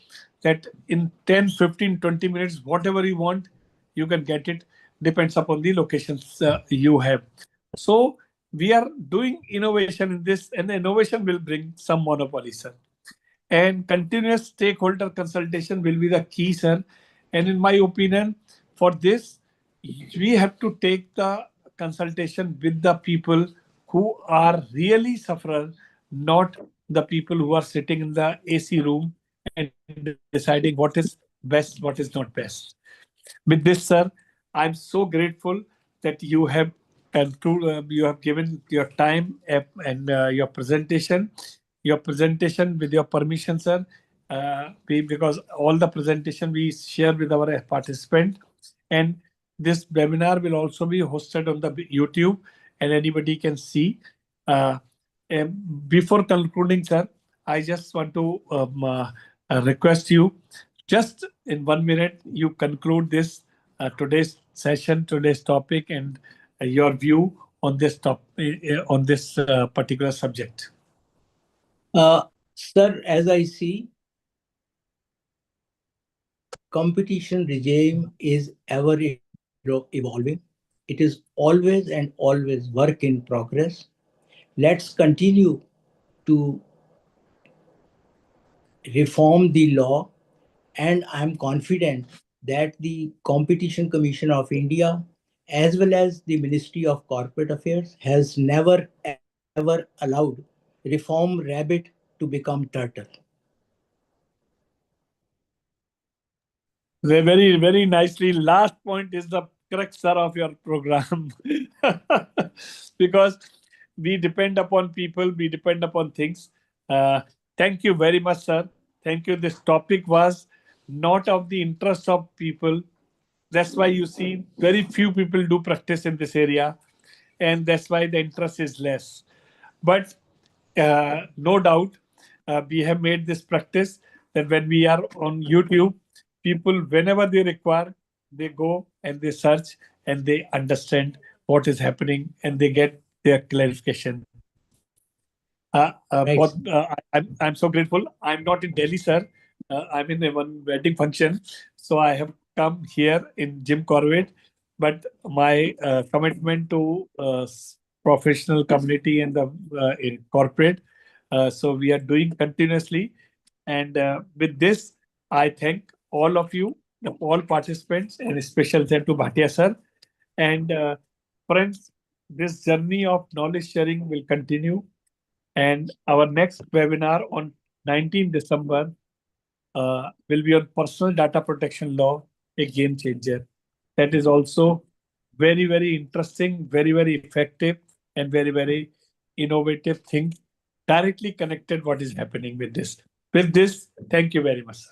that in 10, 15, 20 minutes, whatever you want, you can get it. Depends upon the locations you have. So we are doing innovation in this, and the innovation will bring some monopoly, sir. And continuous stakeholder consultation will be the key, sir. And in my opinion, for this, we have to take the consultation with the people who are really sufferer, not the people who are sitting in the AC room and deciding what is best, what is not best. With this, sir, I'm so grateful that you have given your time and your presentation. Your presentation, with your permission, sir, because all the presentation we share with our participant, and this webinar will also be hosted on the YouTube, and anybody can see. Uh, Before concluding, sir, I just want to request you, just in 1 minute, you conclude this today's session, today's topic, and your view on this on this particular subject. Sir, as I see, competition regime is ever evolving. It is always and always work in progress. Let's continue to reform the law, and I'm confident that the Competition Commission of India, as well as the Ministry of Corporate Affairs, has never ever allowed reform rabbit to become turtle. Very, very nicely. Last point is the crux, sir, of your program. Because we depend upon people, we depend upon things. Thank you very much, sir. Thank you. This topic was not of the interest of people. That's why you see very few people do practice in this area, and that's why the interest is less. But no doubt, we have made this practice that when we are on YouTube, people, whenever they require, they go and they search and they understand what is happening and they get their clarification. I'm so grateful. I'm not in Delhi, sir. I'm in one wedding function, so I have come here in Jim Corbett. But my commitment to professional community and the in corporate, so we are doing continuously. And with this, I thank all of you, all participants, and a special thank to Bhatia sir. And friends, this journey of knowledge sharing will continue. And our next webinar on 19 December will be on personal data protection law, a game changer. That is also very, very interesting, very, very effective, and very, very innovative thing, directly connected what is happening with this. With this, thank you very much, sir.